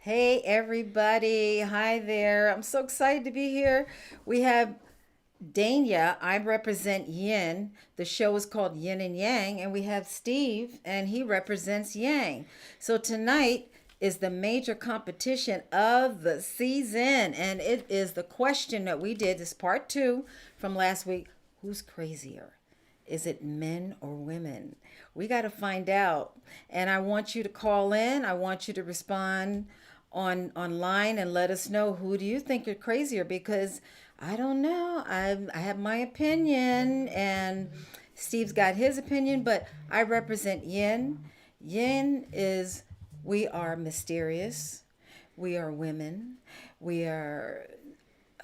Hey everybody, hi there. I'm so excited to be here. We have Danya. I represent Yin. The show is called Yin and Yang, and we have Steve, and he represents Yang. So tonight is the major competition of the season, and it is the question that we did. This part two from last week. Who's crazier? Is it men or women? We got to find out. And I want you to call in. I want you to respond on online and let us know who do you think are crazier, because I don't know. I have my opinion and Steve's got his opinion, but I represent Yin. Yin is we are mysterious. We are women. We are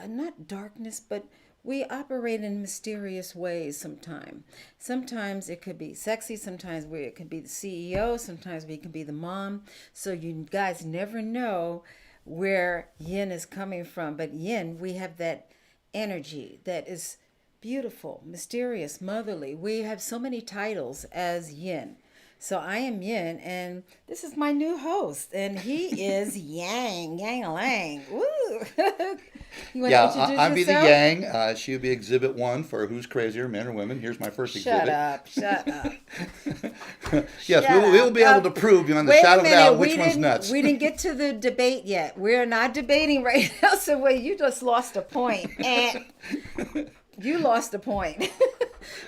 not darkness, but we operate in mysterious ways sometimes. Sometimes it could be sexy, sometimes it could be the CEO, sometimes we can be the mom. So you guys never know where yin is coming from. But yin, we have that energy that is beautiful, mysterious, motherly. We have so many titles as yin. So I am Yin, and this is my new host, and he is Yang, Yang Lang. Woo! You want to Yeah, introduce I'd be the yourself? Yang. She would be exhibit one for who's crazier, men or women. Here's my first Shut exhibit. up! Shut up! Yes, Shut we will up! be able to prove beyond the Wait a shadow of a minute. doubt which one's nuts. We didn't get to the debate yet. We're not debating right now. So wait, you just lost a point. You lost a point.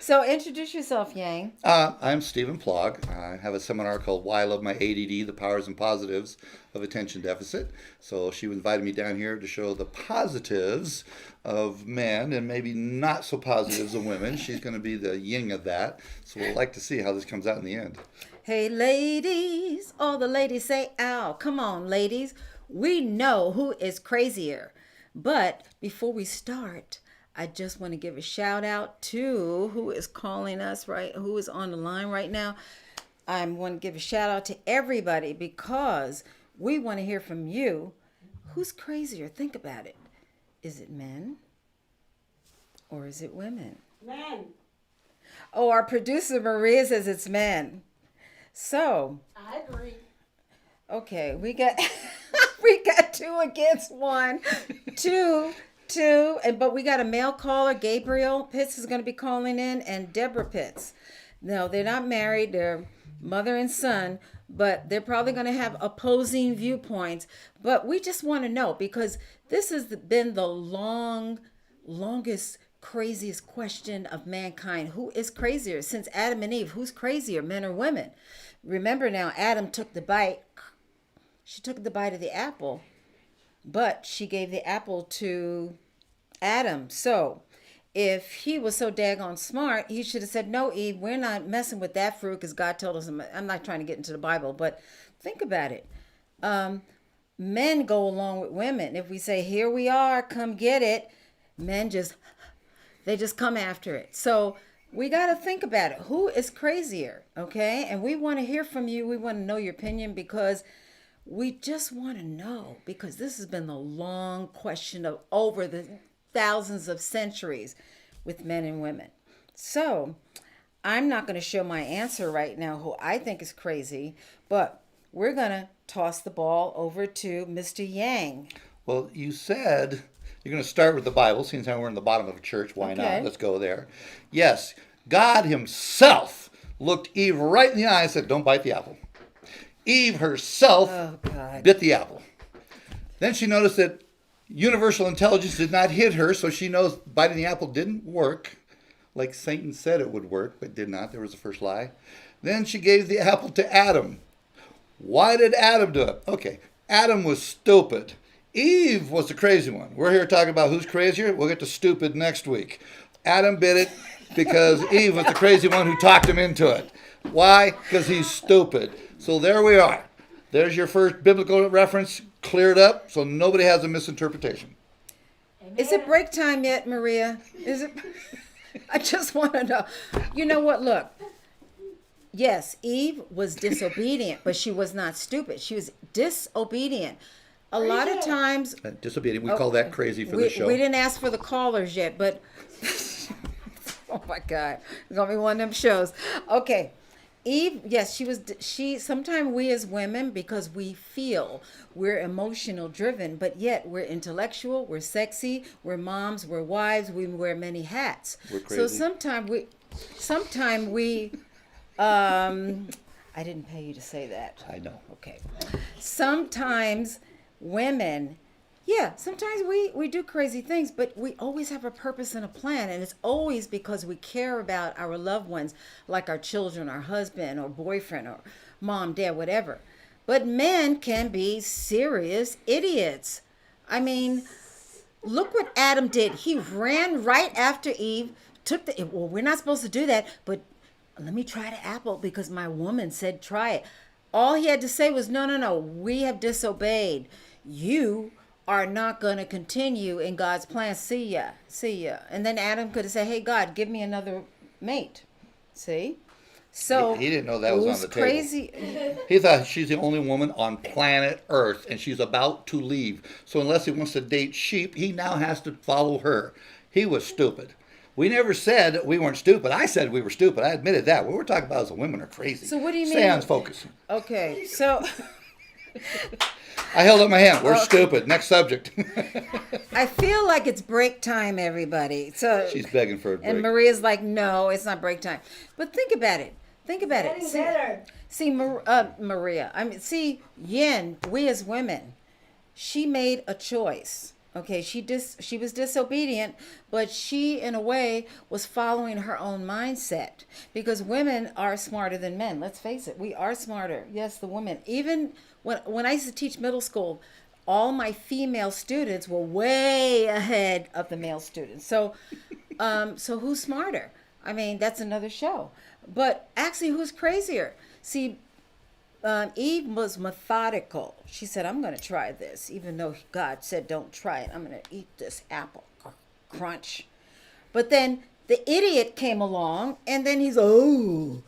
So introduce yourself, Yang. I'm Stephen Plog. I have a seminar called Why I Love My ADD, The Powers and Positives of Attention Deficit. So she invited me down here to show the positives of men and maybe not so positives of women. She's going to be the yin of that. So we'll like to see how this comes out in the end. Hey, ladies. All the ladies say, ow. Come on, ladies. We know who is crazier. But before we start, I just want to give a shout out to who is calling us, right? Who is on the line right now. I want to give a shout out to everybody because we want to hear from you. Who's crazier? Think about it. Is it men or is it women? Men. Oh, our producer Maria says it's men. So, I agree. okay, we got we got two against one. Two, but we got a male caller. Gabriel Pitts is going to be calling in, and Debra Pitts. No, they're not married. They're mother and son, but they're probably going to have opposing viewpoints. But we just want to know because this has been the longest, craziest question of mankind. Who is crazier since Adam and Eve? Who's crazier, men or women? Remember now, Adam took the bite. She took the bite of the apple, but she gave the apple to Adam. So if he was so daggone smart, he should have said, no, Eve, we're not messing with that fruit because God told us. I'm not trying to get into the Bible, but think about it. Men go along with women. If we say, here we are, come get it, men they just come after it. So we got to think about it. Who is crazier? Okay. And we want to hear from you. We want to know your opinion because we just want to know, because this has been the long question of over the thousands of centuries with men and women. So I'm not going to show my answer right now, who I think is crazy, but we're going to toss the ball over to Mr. Yang. Well, you said you're going to start with the Bible, since we're in the bottom of a church. Why Okay. not? Let's go there. Yes, God Himself looked Eve right in the eye and said, don't bite the apple. Eve herself Oh, God. bit the apple. Then she noticed that universal intelligence did not hit her, so she knows biting the apple didn't work, like Satan said it would work, but did not. There was the first lie. Then she gave the apple to Adam. Why did Adam do it? Okay, Adam was stupid. Eve was the crazy one. We're here talking about who's crazier. We'll get to stupid next week. Adam bit it because Eve was the crazy one who talked him into it. Why? Because he's stupid. So there we are. There's your first biblical reference cleared up, so nobody has a misinterpretation. Amen. Is it break time yet, Maria? Is it? I just want to know. You know what? Look. Yes, Eve was disobedient, but she was not stupid. She was disobedient. A lot of times, Disobedient. We call that crazy for we, this show. we didn't ask for the callers yet, but oh my God, it's gonna be one of them shows. Okay, Eve, yes, sometimes we as women, because we feel we're emotional driven, but yet we're intellectual, we're sexy, we're moms, we're wives, we wear many hats. We're So crazy. sometimes we, I didn't pay you to say that. I know. Okay. Sometimes women, yeah, sometimes we do crazy things, but we always have a purpose and a plan. And it's always because we care about our loved ones, like our children, our husband, or boyfriend, or mom, dad, whatever. But men can be serious idiots. I mean, look what Adam did. He ran right after Eve, well, we're not supposed to do that, but let me try the apple because my woman said try it. All he had to say was, no, no, no, we have disobeyed. You are not going to continue in God's plan. See ya. See ya. And then Adam could have said, hey, God, give me another mate. See? So He didn't know that was on the table. Crazy. He thought she's the only woman on planet Earth and she's about to leave. So unless he wants to date sheep, he now has to follow her. He was stupid. We never said we weren't stupid. I said we were stupid. I admitted that. What we're talking about is the women are crazy. So what do you mean? Stay on focus. Okay, so I held up my hand. We're stupid. Next subject. I feel like it's break time, everybody. So She's begging for a break. and Maria's like, no, it's not break time. But think about it. Think about it. See, Maria. I mean, see, Yin. We as women, she made a choice. Okay, she was disobedient, but she, in a way, was following her own mindset. Because women are smarter than men. Let's face it, we are smarter. Yes, the women. Even when I used to teach middle school, all my female students were way ahead of the male students. So, so who's smarter? I mean, that's another show. But actually, who's crazier? See, Eve was methodical. She said, I'm going to try this, even though God said, don't try it. I'm going to eat this apple. Crunch. But then the idiot came along, and then he's, oh,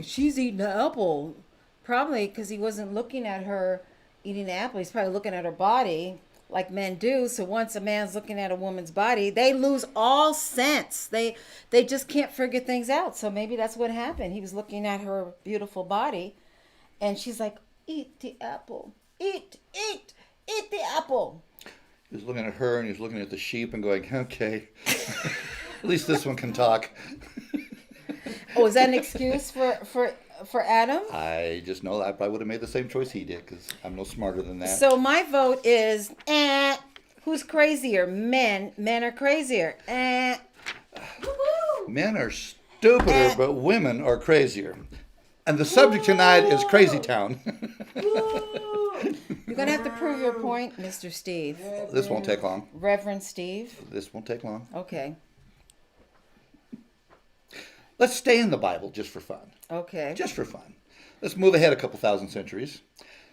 she's eating an apple. Probably because he wasn't looking at her eating the apple. He's probably looking at her body like men do. So once a man's looking at a woman's body, they lose all sense. They just can't figure things out. So maybe that's what happened. He was looking at her beautiful body. And she's like, eat the apple. Eat the apple. He was looking at her and he was looking at the sheep and going, okay, at least this one can talk. Oh, is that an excuse for Adam? I just know I probably would have made the same choice he did because I'm no smarter than that. So my vote is, who's crazier? Men are crazier. Men are stupider, but women are crazier. And the subject tonight is Crazy Town. You're going to have to prove your point, Mr. Steve. This won't take long. Reverend Steve. This won't take long. Okay. Let's stay in the Bible just for fun. Okay. Just for fun. Let's move ahead a couple thousand centuries.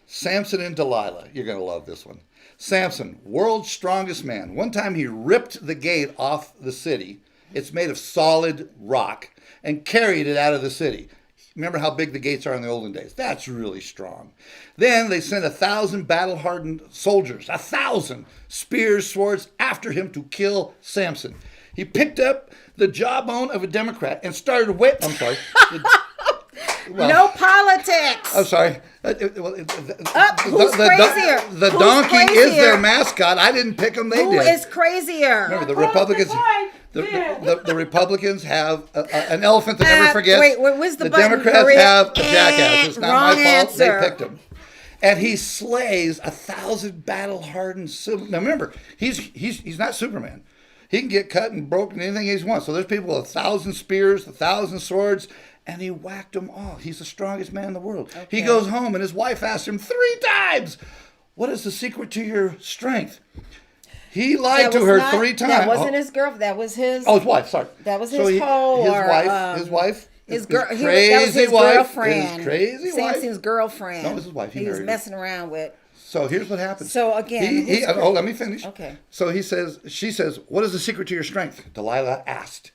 Samson and Delilah. You're going to love this one. Samson, world's strongest man. One time he ripped the gate off the city. It's made of solid rock and carried it out of the city. Remember how big the gates are in the olden days. That's really strong. Then they sent 1,000 battle-hardened soldiers, 1,000 spears, swords after him to kill Samson. He picked up the jawbone of a Democrat and started I'm sorry. No politics. I'm sorry. Who's crazier? The Who's donkey crazier? is their mascot. I didn't pick them. They Who did. is crazier? Remember, the Republicans. The Republicans have an elephant that never forgets. Wait, where's the button? Democrats Maria? have a jackass. It's not Wrong my fault. answer. They picked him. And he slays 1,000 battle-hardened. Now remember, he's not Superman. He can get cut and broken anything he wants. So there's people with 1,000 spears, 1,000 swords, and he whacked them all. He's the strongest man in the world. Okay. He goes home and his wife asks him 3 times, "What is the secret to your strength?" He lied to her 3 times. That wasn't his girl. That was his. Oh, his wife. Sorry. That was his hoe. His wife. His crazy that was his wife. girlfriend. His crazy wife. Samson's girlfriend. No, it was his wife. He was messing around with. So here's what happens. So again, let me finish. Okay. So she says, "What is the secret to your strength?" Delilah asked.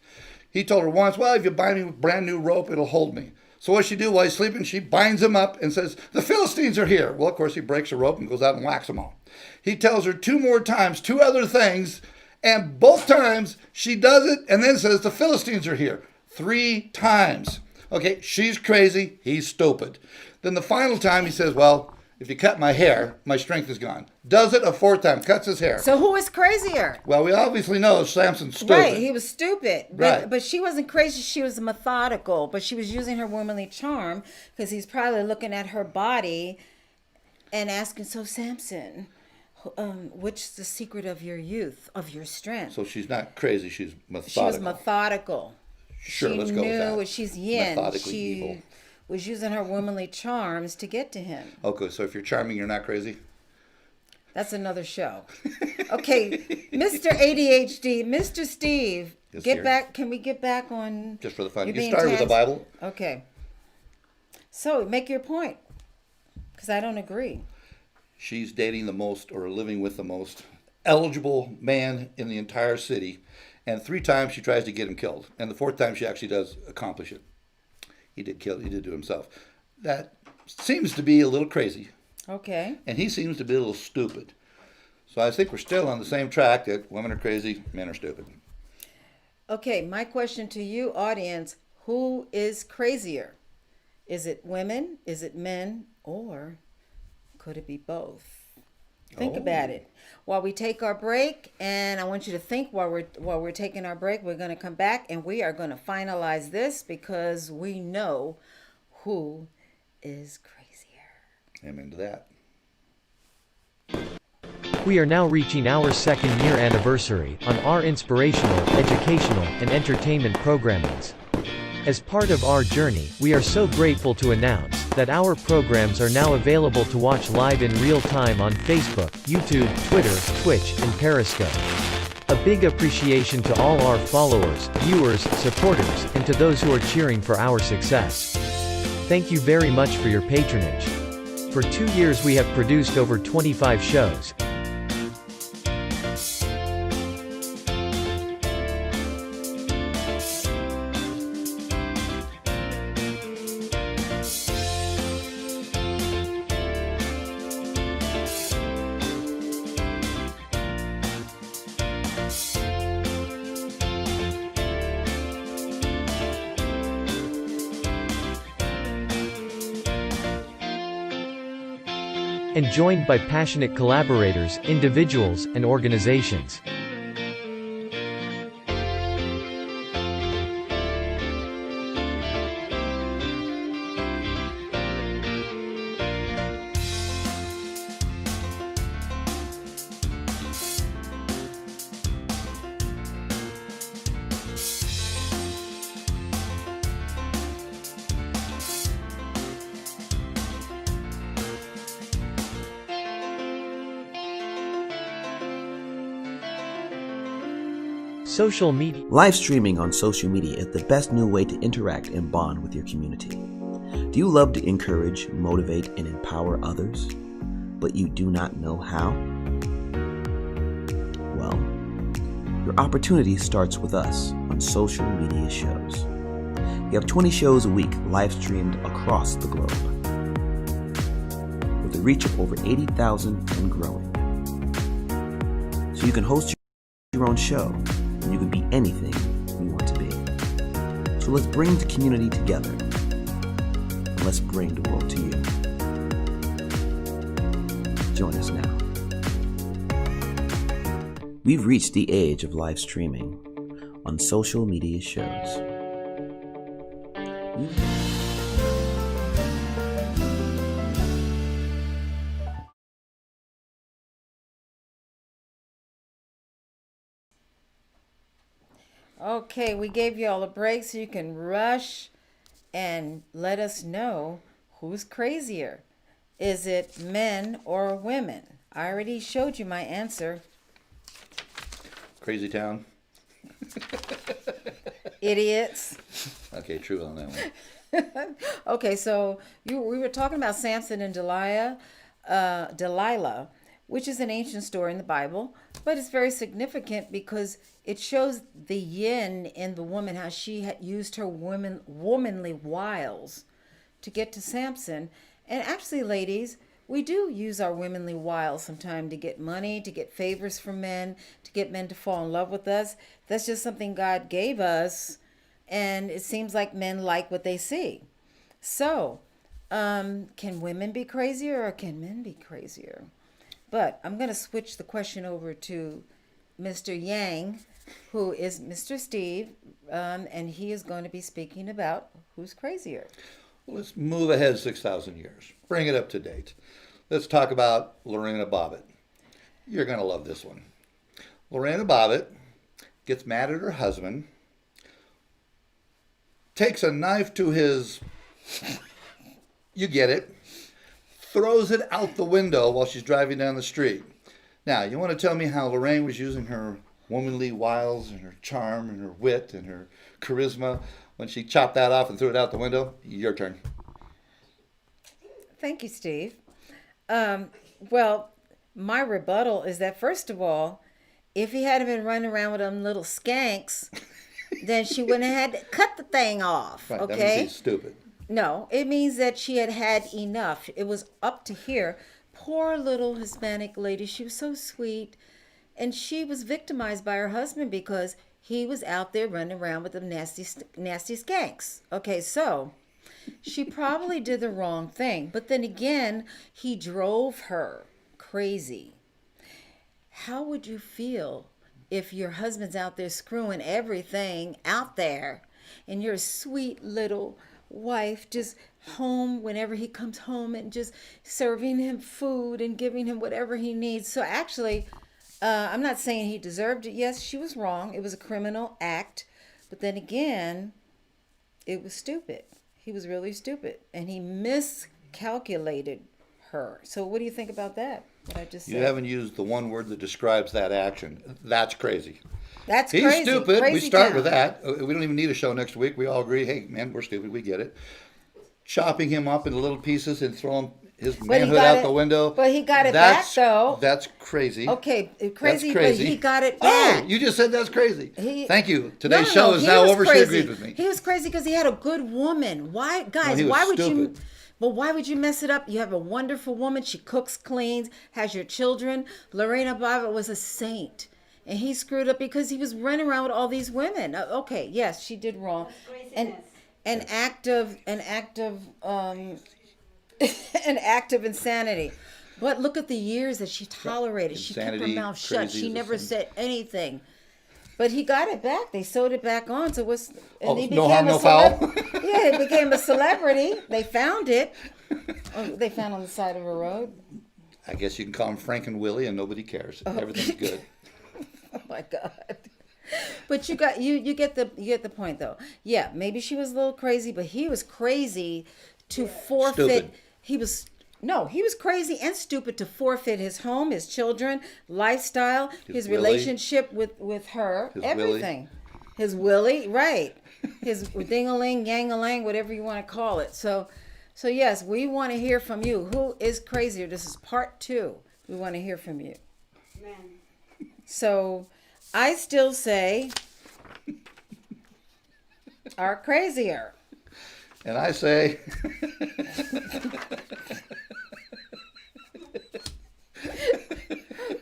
He told her once, "Well, if you buy me a brand new rope, it'll hold me." So what she do while he's sleeping, she binds him up and says, "The Philistines are here." Well, of course, he breaks the rope and goes out and whacks them all. He tells her 2 more times, 2 other things, and both times she does it and then says, "The Philistines are here." 3 times. Okay, she's crazy, he's stupid. Then the final time he says, well, if you cut my hair, my strength is gone. Does it a fourth time, cuts his hair. So who is crazier? Well, we obviously know Samson's stupid. Right, he was stupid. Right. But she wasn't crazy, she was methodical. But she was using her womanly charm because he's probably looking at her body and asking, so Samson, which is the secret of your youth, of your strength? So she's not crazy, she's methodical. She was methodical. Sure, She let's go with knew that. she's yin. Methodically She evil. was using her womanly charms to get to him. Okay, so if you're charming, you're not crazy? That's another show. Okay, Mr. ADHD, Mr. Steve, Yes, get dear. back. Can we get back on? Just for the fun. you You being started with the Bible. Okay. So make your point, because I don't agree. She's dating the most or living with the most eligible man in the entire city. And 3 times she tries to get him killed. And the 4th time she actually does accomplish it. He did do it himself. That seems to be a little crazy. Okay. And he seems to be a little stupid. So I think we're still on the same track that women are crazy, men are stupid. Okay, my question to you, audience, who is crazier? Is it women? Is it men? Or could it be both? Think about it. While we take our break, and I want you to think while we're taking our break, we're going to come back and we are going to finalize this because we know who is crazier. Amen to that. We are now reaching our 2nd year anniversary on our inspirational, educational, and entertainment programmings. As part of our journey, we are so grateful to announce that our programs are now available to watch live in real time on Facebook, YouTube, Twitter, Twitch, and Periscope. A big appreciation to all our followers, viewers, supporters, and to those who are cheering for our success. Thank you very much for your patronage. For 2 years we have produced over 25 shows. And joined by passionate collaborators, individuals, and organizations. Social media. Live streaming on social media is the best new way to interact and bond with your community. Do you love to encourage, motivate, and empower others, but you do not know how? Well, your opportunity starts with us on social media shows. We have 20 shows a week live streamed across the globe, with a reach of over 80,000 and growing. So you can host your own show, and you can be anything you want to be. So let's bring the community together, and let's bring the world to you. Join us now. We've reached the age of live streaming on social media shows. Okay, we gave you all a break so you can rush and let us know who's crazier. Is it men or women? I already showed you my answer. Crazy town. Idiots. Okay, true on that one. Okay, so we were talking about Samson and Delilah, which is an ancient story in the Bible, but it's very significant because it shows the yin in the woman, how she had used her womanly wiles to get to Samson. And actually, ladies, we do use our womanly wiles sometimes to get money, to get favors from men, to get men to fall in love with us. That's just something God gave us. and it seems like men like what they see. So, can women be crazier or can men be crazier? But I'm going to switch the question over to Mr. Yang, who is Mr. Steve, and he is going to be speaking about who's crazier. Let's move ahead 6,000 years. Bring it up to date. Let's talk about Lorena Bobbitt. You're going to love this one. Lorena Bobbitt gets mad at her husband, takes a knife to his, you get it, throws it out the window while she's driving down the street. Now, you want to tell me how Lorraine was using her womanly wiles and her charm and her wit and her charisma when she chopped that off and threw it out the window? Your turn. Thank you, Steve. Well, my rebuttal is that, first of all, if he hadn't been running around with them little skanks, then she wouldn't have had to cut the thing off, Right, okay? that means he's stupid. No, it means that she had had enough. It was up to here. Poor little Hispanic lady. She was so sweet. And she was victimized by her husband because he was out there running around with them nasty skanks. Okay, so she probably did the wrong thing. But then again, he drove her crazy. How would you feel if your husband's out there screwing everything out there and your sweet little wife just home whenever he comes home and just serving him food and giving him whatever he needs? So actually, I'm not saying he deserved it. Yes, she was wrong. It was a criminal act. But then again, it was stupid. He was really stupid. And he miscalculated her. So what do you think about that? What I just said? You haven't used the one word that describes that action. That's crazy. That's He's crazy. stupid. Crazy We start town. with that. We don't even need a show next week. We all agree, hey, man, we're stupid. We get it. Chopping him up into little pieces and throwing his manhood out the window. But he got it back, though. That's crazy. Okay, crazy, That's crazy. but he got it back. Oh, you just said that's crazy. Thank you. No, Today's show is he now was over. crazy. She agreed with me. He was crazy because he had a good woman. Why, guys? he was why would you? stupid. Well, why would you mess it up? You have a wonderful woman. She cooks, cleans, has your children. Lorena Bobbitt was a saint, and he screwed up because he was running around with all these women. Okay, yes, she did wrong, and an act of an act of insanity. But look at the years that she tolerated. She kept her Insanity, mouth shut. crazy She is a never sin. said anything. But he got it back. They sewed it back on. So what's and he no harm, no foul. Yeah, he became a celebrity. They found it. Oh, they found on the side of a road. I guess you can call him Frank and Willie, and nobody cares. Everything's good. Oh my God. But you get the point though. Yeah, maybe she was a little crazy, but he was crazy to forfeit. Stupid. He was crazy and stupid to forfeit his home, his children, lifestyle, his Willie. relationship with her, His everything. His Willie, right. His ding-a-ling, yang-a-lang, whatever you want to call it. So yes, we want to hear from you. Who is crazier? This is part 2. We want to hear from you. Men. So I still say are crazier. And I say,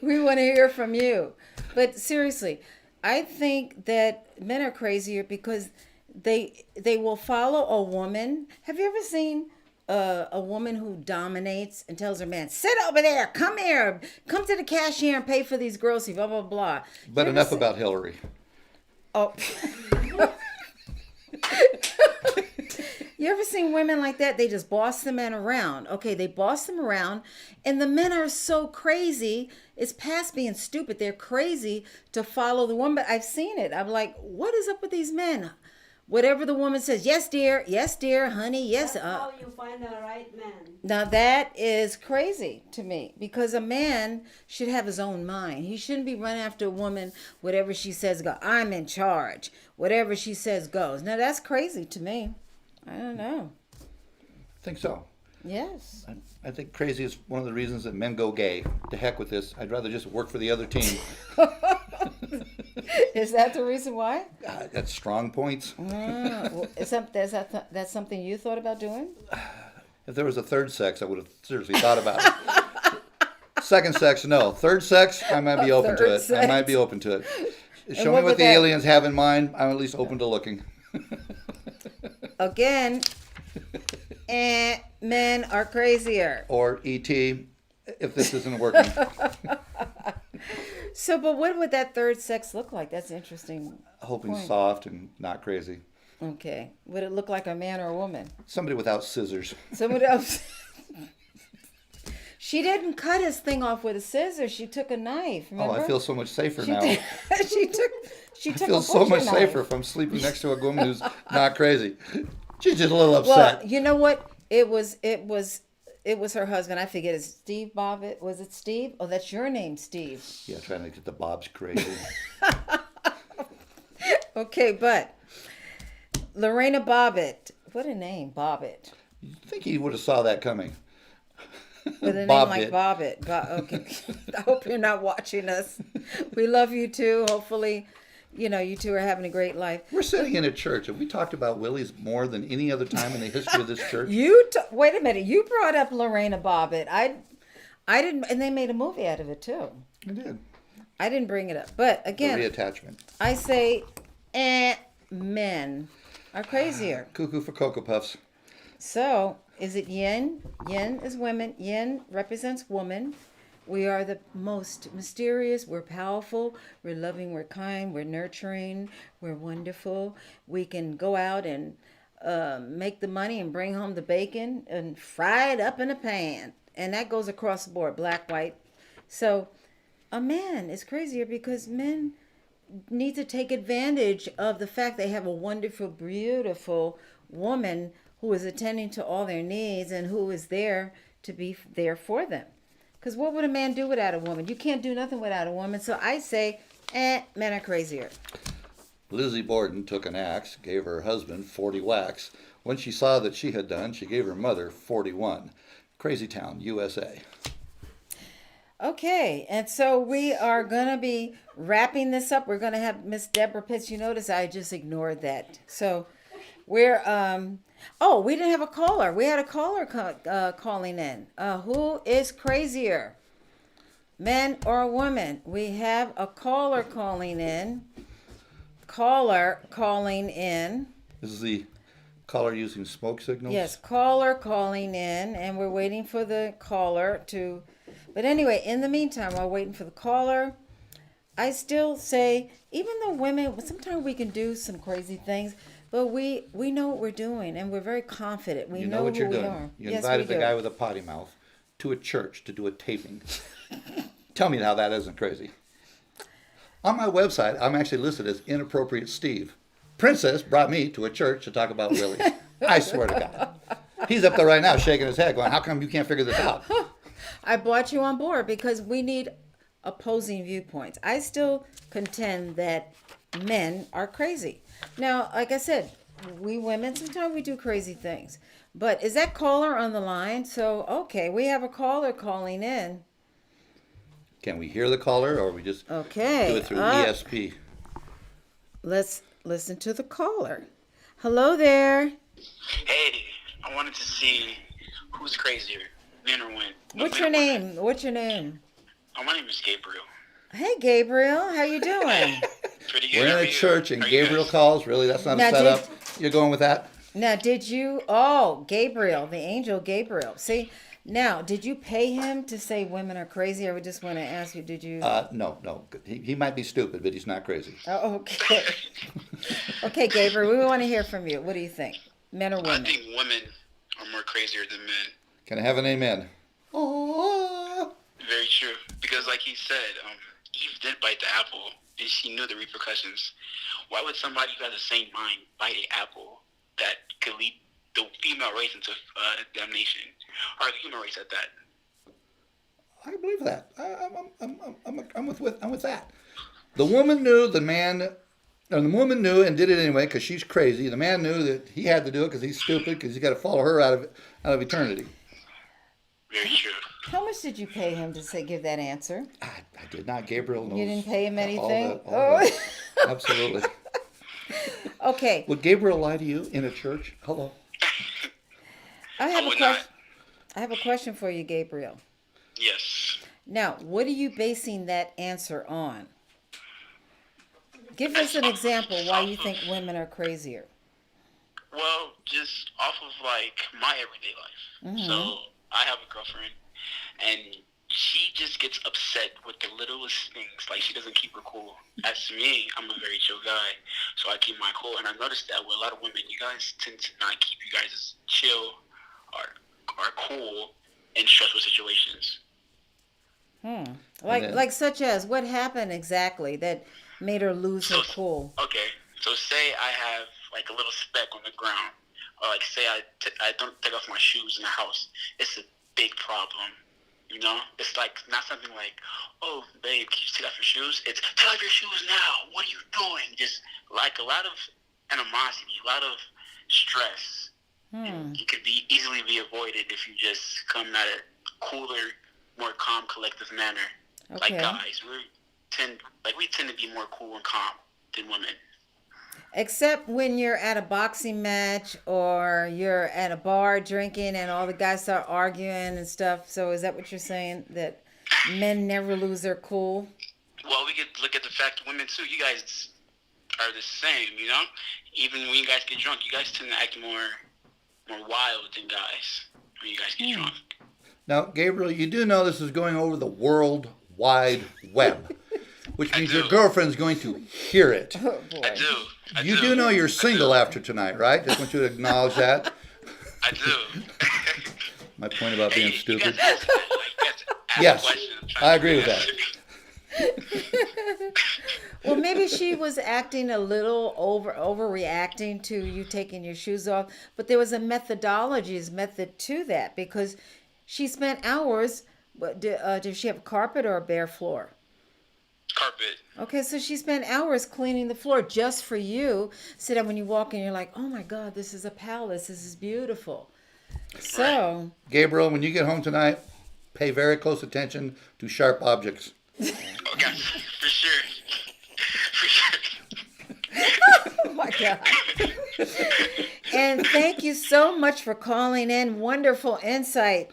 We want to hear from you. But seriously, I think that men are crazier because they will follow a woman. Have you ever seen a woman who dominates and tells her man, sit over there, come here, come to the cashier and pay for these groceries, blah, blah, blah. but enough about Hillary. Oh. You ever seen women like that? They just boss the men around. Okay, they boss them around, and the men are so crazy. It's past being stupid. They're crazy to follow the woman. But I've seen it. I'm like, what is up with these men? Whatever the woman says, yes, dear, honey, yes. That's how you find the right man. Now that is crazy to me because a man should have his own mind. He shouldn't be running after a woman. Whatever she says, go. I'm in charge. Whatever she says goes. Now that's crazy to me. I don't know. I think so. Yes. I think crazy is one of the reasons that men go gay. To heck with this. I'd rather just work for the other team. Is that the reason why? That's strong points. Well, that's something you thought about doing? If there was a third sex, I would have seriously thought about it. Second sex, no. Third sex, I might be open to it. I might be open to it. Show me what what would the that- aliens have in mind. I'm at least open to looking. again, men are crazier. Or E.T. if this isn't working. So, but what would that third sex look like? That's interesting. Hoping point. soft and not crazy. Okay. Would it look like a man or a woman? Somebody without scissors. Someone else. She didn't cut his thing off with a scissors. She took a knife. Remember? Oh, I feel so much safer now. she took I a feel so butcher much knife. safer if I'm sleeping next to a woman who's not crazy. She's just a little Well, upset. you know what? It was her husband. I forget. It's Steve Bobbitt. Was it Steve? Oh, that's your name, Steve. Yeah, trying to get the bobs crazy. Okay, but Lorena Bobbitt. What a name, Bobbitt. You think he would have saw that coming? With a Bob name like did. Bobbitt. Okay. I hope you're not watching us. We love you too. Hopefully, you two are having a great life. We're sitting in a church. Have we talked about Willie's more than any other time in the history of this church? Wait a minute. You brought up Lorena Bobbitt. I didn't, and they made a movie out of it too. I did. I didn't bring it up, but The again, reattachment. I say, men are crazier. Cuckoo for Cocoa Puffs. So, is it yin? Yin is women. Yin represents woman. We are the most mysterious. We're powerful. We're loving. We're kind. We're nurturing. We're wonderful. We can go out and make the money and bring home the bacon and fry it up in a pan. And that goes across the board, black, white. So, a man is crazier because men need to take advantage of the fact they have a wonderful, beautiful woman who is attending to all their needs and who is there to be there for them. Because what would a man do without a woman? You can't do nothing without a woman. So I say, men are crazier. Lizzie Borden took an axe, gave her husband 40 whacks. When she saw that she had done, she gave her mother 41. Crazy Town, USA. Okay, and so we are going to be wrapping this up. We're going to have Miss Debra Pitts. You notice I just ignored that. So we're, we didn't have a caller. We had a caller calling in. Who is crazier, men or women? We have a caller calling in. This is the caller using smoke signals? Yes, caller calling in, and we're waiting for the caller to... But anyway, in the meantime, while waiting for the caller, I still say, even though women, sometimes we can do some crazy things, but we know what we're doing, and we're very confident. We You know what who you're we doing. are. You Yes, invited we the do. guy with a potty mouth to a church to do a taping. Tell me how that isn't crazy. On my website, I'm actually listed as Inappropriate Steve. Princess brought me to a church to talk about Willie. I swear to God. He's up there right now shaking his head going, how come you can't figure this out? I brought you on board because we need opposing viewpoints. I still contend that men are crazy. Now, like I said, we women, sometimes we do crazy things. But is that caller on the line? So, okay, we have a caller calling in. Can we hear the caller or we just Okay. do it through ESP? Let's listen to the caller. Hello there. Hey, I wanted to see who's crazier, men or women. What's your name? What's your name? Oh, my name is Gabriel. Hey, Gabriel. How you doing? Pretty good. We're How in are a you? church and How are you Gabriel guys? calls. Really? That's not Now, a setup? You're going with that? Now, Gabriel, the angel Gabriel. See, now, did you pay him to say women are crazy? Or we just want to ask you, did you? No. He might be stupid, but he's not crazy. Oh, okay. Okay, Gabriel, we want to hear from you. What do you think? Men or I women? think women are more crazier than men. Can I have an amen? Oh. Very true. Because like he said, Eve did bite the apple, and she knew the repercussions. Why would somebody who has the same mind bite an apple that could lead the female race into damnation? Or the human race at that? I believe that. I'm with that. The woman knew the woman knew and did it anyway because she's crazy. The man knew that he had to do it because he's stupid because he's got to follow her out of eternity. Very true. How much did you pay him to give that answer? I did not. Gabriel knows. You didn't pay him all anything? all that. Absolutely. Okay. Would Gabriel lie to you in a church? Hello. I have a would question. not. I have a question for you, Gabriel. Yes. Now, what are you basing that answer on? Give us an example why you think women are crazier. Well, just off of like my everyday life. So I have a girlfriend, and she just gets upset with the littlest things. Like she doesn't keep her cool. As for me, I'm a very chill guy, so I keep my cool. And I noticed that with a lot of women, you guys tend to not keep you guys chill or cool in stressful situations. Like such as what happened exactly that made her lose her cool? Okay, so say I have like a little speck on the ground, or like say I don't take off my shoes in the house. It's a big problem. You know, it's like not something like, oh, babe, can you take off your shoes? It's take off your shoes now. What are you doing? Just like a lot of animosity, a lot of stress. And it could be easily be avoided if you just come at a cooler, more calm, collective manner. Okay. Like guys, we tend to be more cool and calm than women. Except when you're at a boxing match or you're at a bar drinking and all the guys start arguing and stuff. So is that what you're saying? That men never lose their cool? Well, we could look at the fact women too. You guys are the same, you know? Even when you guys get drunk, you guys tend to act more wild than guys when you guys get drunk. Now, Gabriel, you do know this is going over the World Wide Web, which means your girlfriend's going to hear it. Oh, boy. I do. You do know you're single after tonight, right? Just want you to acknowledge that. I do. My point about being stupid. You guys ask a Yes, question. I'm trying I to agree with answer. that. Well, maybe she was acting a little overreacting to you taking your shoes off, but there was a method to that because she spent hours. Did she have a carpet or a bare floor? Carpet. Okay, so she spent hours cleaning the floor just for you. So that when you walk in, you're like, oh my God, this is a palace. This is beautiful. So, Gabriel, when you get home tonight, pay very close attention to sharp objects. Okay, for sure. For sure. oh my God. And thank you so much for calling in. Wonderful insight.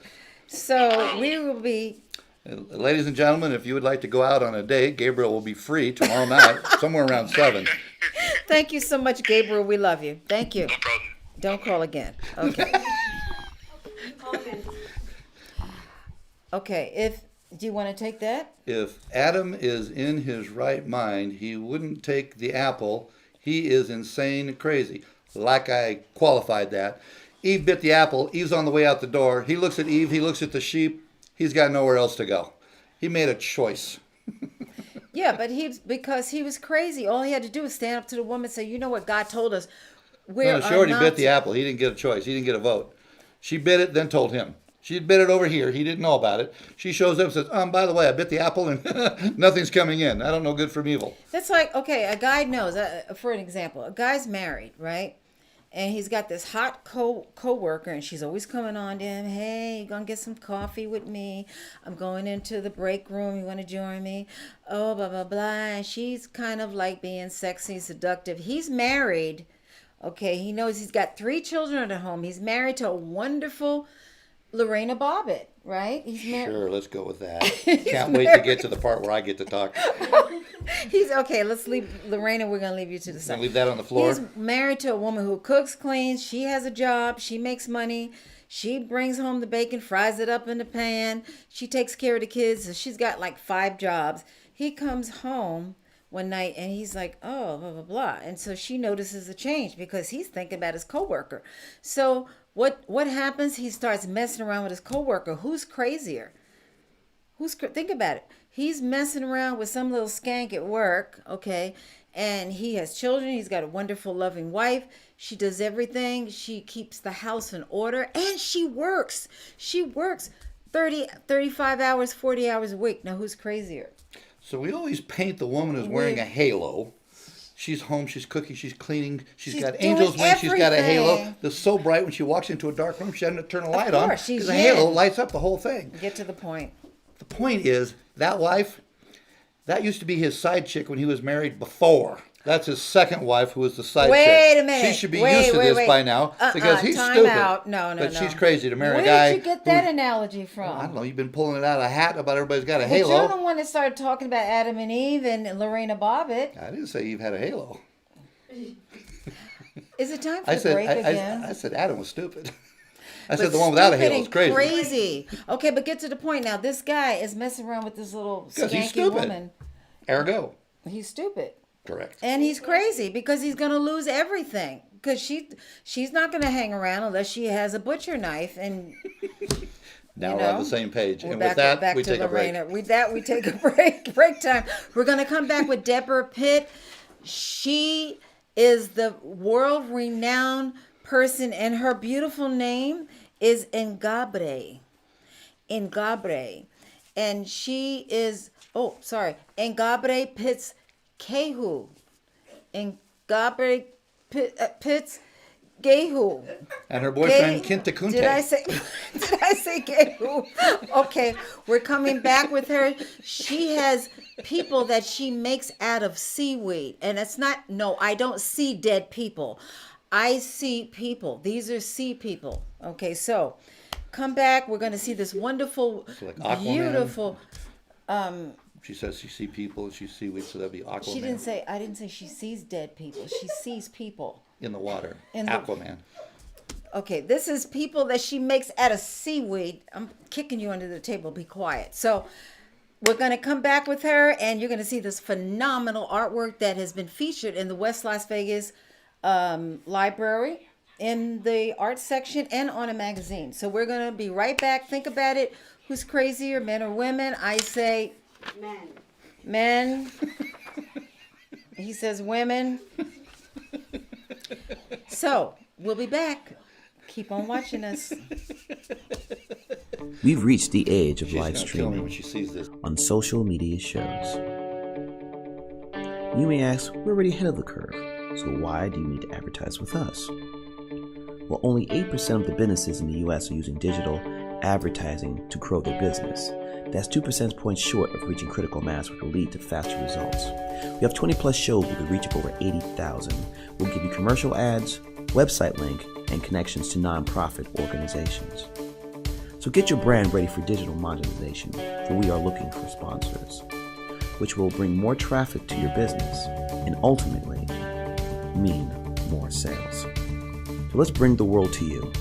So we will be. Ladies and gentlemen, if you would like to go out on a date, Gabriel will be free tomorrow night, somewhere around 7. Thank you so much, Gabriel. We love you. Thank you. No problem. Don't call again. Okay. Okay. Do you want to take that? If Adam is in his right mind, he wouldn't take the apple. He is insane and crazy. Like I qualified that. Eve bit the apple. Eve's on the way out the door. He looks at Eve. He looks at the sheep. He's got nowhere else to go. He made a choice. Yeah, but because he was crazy. All he had to do was stand up to the woman and say, you know what God told us. No, she already bit the apple. He didn't get a choice. He didn't get a vote. She bit it, then told him. She had bit it over here. He didn't know about it. She shows up and says, by the way, I bit the apple and nothing's coming in. I don't know good from evil. That's like, okay, a guy knows, for an example, a guy's married, right? And he's got this hot co-worker, and she's always coming on to him. Hey, you gonna get some coffee with me? I'm going into the break room. You want to join me? Oh, blah, blah, blah. And she's kind of like being sexy, seductive. He's married. Okay, he knows he's got 3 children at home. He's married to a wonderful Lorena Bobbitt, right? He's married. Sure, let's go with that. Can't wait to get to the part where I get to talk. He's okay. Let's leave Lorena. We're gonna leave you to the side. Leave that on the floor. He's married to a woman who cooks, cleans. She has a job. She makes money. She brings home the bacon, fries it up in the pan. She takes care of the kids. So she's got like 5 jobs. He comes home one night and he's like, oh, blah, blah, blah. And so she notices a change because he's thinking about his coworker. So what happens? He starts messing around with his coworker. Who's crazier? Think about it. He's messing around with some little skank at work, okay? And he has children. He's got a wonderful, loving wife. She does everything. She keeps the house in order. And she works. She works 30, 35 hours, 40 hours a week. Now, who's crazier? So we always paint the woman as wearing a halo. She's home, she's cooking, she's cleaning, she's got angel's wings, she's got a halo that's so bright when she walks into a dark room, she doesn't turn a light on because the halo lights up the whole thing. Get to the point. The point is, that wife, that used to be his side chick when he was married before. That's his second wife, who was the side chick. Wait a minute. She should be used to this by now because he's time stupid. Out. No. But she's crazy to marry a guy. Where did you get that analogy from? I don't know. You've been pulling it out of a hat about everybody's got a But halo. you're the one that started talking about Adam and Eve and Lorena Bobbitt. I didn't say Eve had a halo. Is it time for I the said, break again? I said Adam was stupid. I But said the one without a stupid halo was and crazy. crazy. Okay, but get to the point now. This guy is messing around with this little 'Cause he's skanky stupid. woman. Ergo. He's stupid. Correct. And he's crazy because he's going to lose everything. Because she's not going to hang around unless she has a butcher knife. And Now you we're on know, the same page. we're And back, with that, back we to take a break. Lorena. With that, we take a break. Break time. We're going to come back with Debra Pitt. She is the world-renowned person, and her beautiful name is Ngabre. Ngabre. And she is, Ngabre Pitts Kehu. Ngabre Pitts Gehu. And her boyfriend, Gay- Kinta Kunte. Did I say Gehu? Okay, we're coming back with her. She has people that she makes out of seaweed. And it's not, no, I don't see dead people. I see people. These are sea people. Okay, so come back. We're going to see this wonderful, So like Aquaman. beautiful. She says she see people and she seaweed, so that'd be Aquaman. She didn't say, I didn't say she sees dead people. She sees people. In the water. In the- Aquaman. Okay, this is people that she makes out of seaweed. I'm kicking you under the table. Be quiet. So we're going to come back with her, and you're going to see this phenomenal artwork that has been featured in the West Las Vegas library, in the art section, and on a magazine. So we're going to be right back. Think about it. Who's crazier, men or women? I say Man. men. He says women. So we'll be back. Keep on watching us. We've reached the age of She's live gonna kill me when streaming she sees this. on social media shows. You may ask, we're already ahead of the curve, so why do you need to advertise with us? Well, only 8% of the businesses in the US are using digital advertising to grow their business. That's 2 percentage points short of reaching critical mass, which will lead to faster results. We have 20 plus shows with a reach of over 80,000. We'll give you commercial ads, website link, and connections to nonprofit organizations. So get your brand ready for digital monetization, for we are looking for sponsors, which will bring more traffic to your business and ultimately mean more sales. So let's bring the world to you.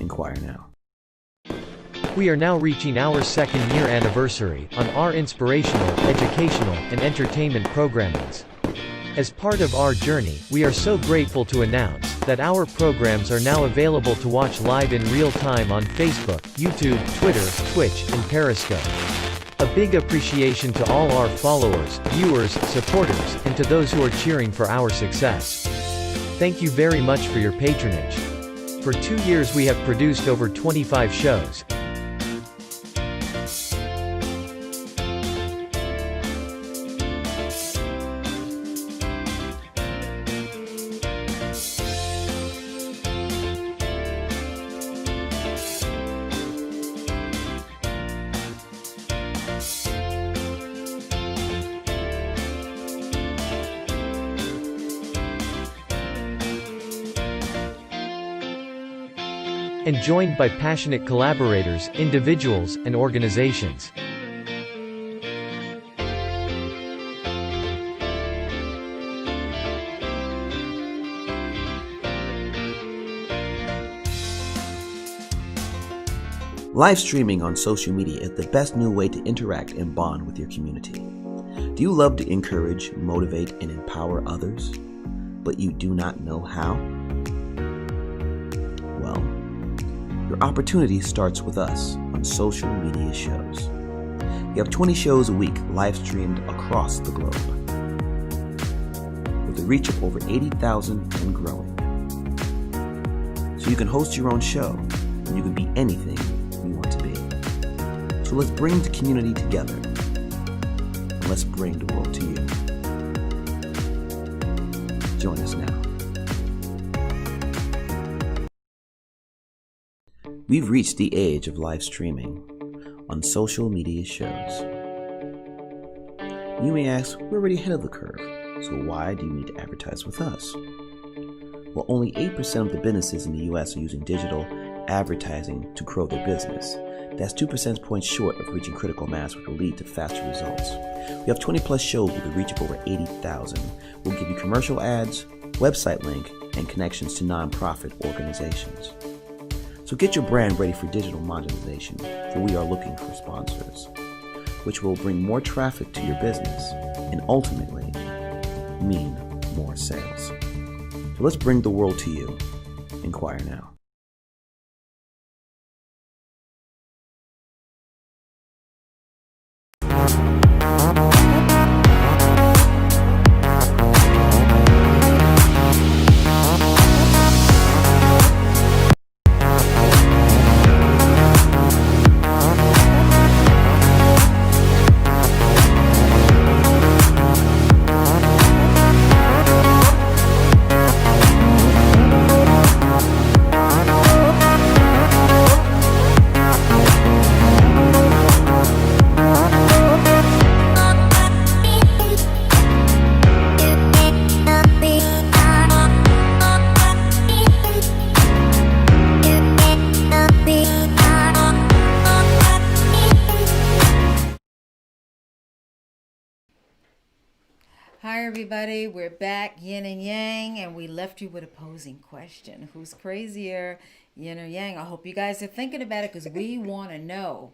Inquire now. We are now reaching our second year anniversary on our inspirational, educational, and entertainment programmings. As part of our journey, we are so grateful to announce that our programs are now available to watch live in real time on Facebook, YouTube, Twitter, Twitch, and Periscope. A big appreciation to all our followers, viewers, supporters, and to those who are cheering for our success. Thank you very much for your patronage. For 2 years we have produced over 25 shows. And joined by passionate collaborators, individuals, and organizations. Live streaming on social media is the best new way to interact and bond with your community. Do you love to encourage, motivate, and empower others, but you do not know how? Well, your opportunity starts with us on social media shows. We have 20 shows a week live streamed across the globe, with a reach of over 80,000 and growing. So you can host your own show, and you can be anything you want to be. So let's bring the community together, and let's bring the world to you. Join us now. We've reached the age of live streaming on social media shows. You may ask, we're already ahead of the curve, so why do you need to advertise with us? Well, only 8% of the businesses in the US are using digital advertising to grow their business. That's 2 percentage points short of reaching critical mass, which will lead to faster results. We have 20 plus shows with a reach of over 80,000. We'll give you commercial ads, website link, and connections to nonprofit organizations. So get your brand ready for digital monetization, for we are looking for sponsors, which will bring more traffic to your business and ultimately mean more sales. So let's bring the world to you. Inquire now. Hi, everybody. We're back, Yin and Yang, and we left you with a posing question. Who's crazier, Yin or Yang? I hope you guys are thinking about it because we want to know.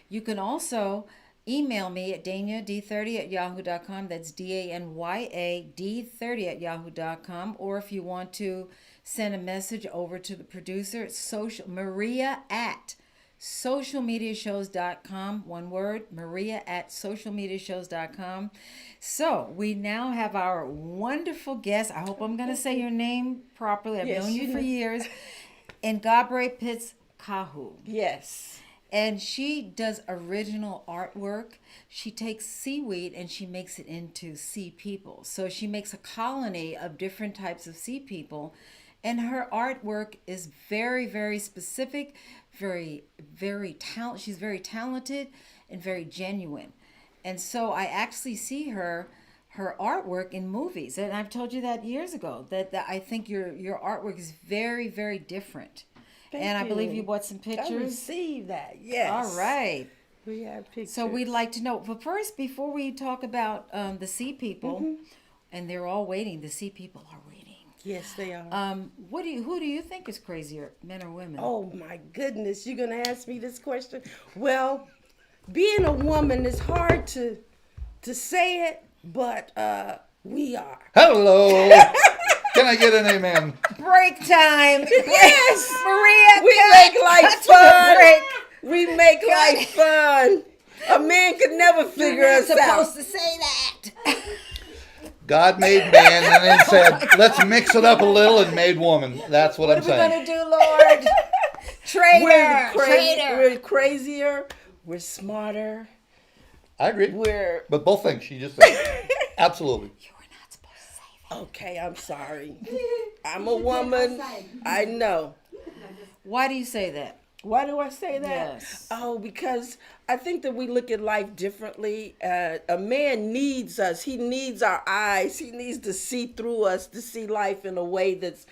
You can also email me at danyad30@yahoo.com. That's DANYAD30@yahoo.com. Or if you want to send a message over to the producer, it's Maria at socialmediashows.com. One word, Maria at socialmediashows.com. So we now have our wonderful guest. I hope I'm going to say your name properly. I've known you for years. Ngabre Pitts Kahu. Yes. And she does original artwork. She takes seaweed and she makes it into sea people. So she makes a colony of different types of sea people. And her artwork is very, very specific, very she's very talented and very genuine. And so I actually see her artwork in movies. And I've told you that years ago, that I think your artwork is very, very different. And I believe you bought some pictures. I received that, yes. All right. We have pictures. So we'd like to know, but first, before we talk about the sea people, and they're all waiting, the sea people are waiting. Yes, they are. Who do you think is crazier, men or women? Oh my goodness, you're gonna ask me this question? Well, being a woman is hard to say it, but we are. Hello. Can I get an amen? Break time. Yes, Maria. we make life fun. We make life fun. A man could never figure us out. You're not supposed to say that. God made man and then said, let's mix it up a little and made woman. That's what I'm saying. What are we going to do, Lord? Traitor. We're crazier. We're smarter. I agree. But both things she just said. Absolutely. You were not supposed to say that. Okay, I'm sorry. I'm a woman. I know. Why do you say that? Why do I say that? Yes. Oh, because I think that we look at life differently. A man needs us. He needs our eyes. He needs to see through us, to see life in a way that's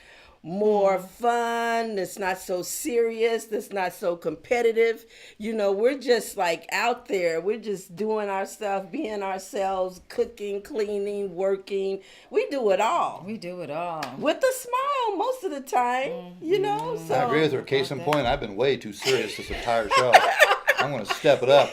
more fun, that's not so serious, that's not so competitive. You know, we're just like out there. We're just doing our stuff, being ourselves, cooking, cleaning, working. We do it all. We do it all. With a smile most of the time, you know. So I agree with her. Case in point, I've been way too serious this entire show. I'm going to step it up.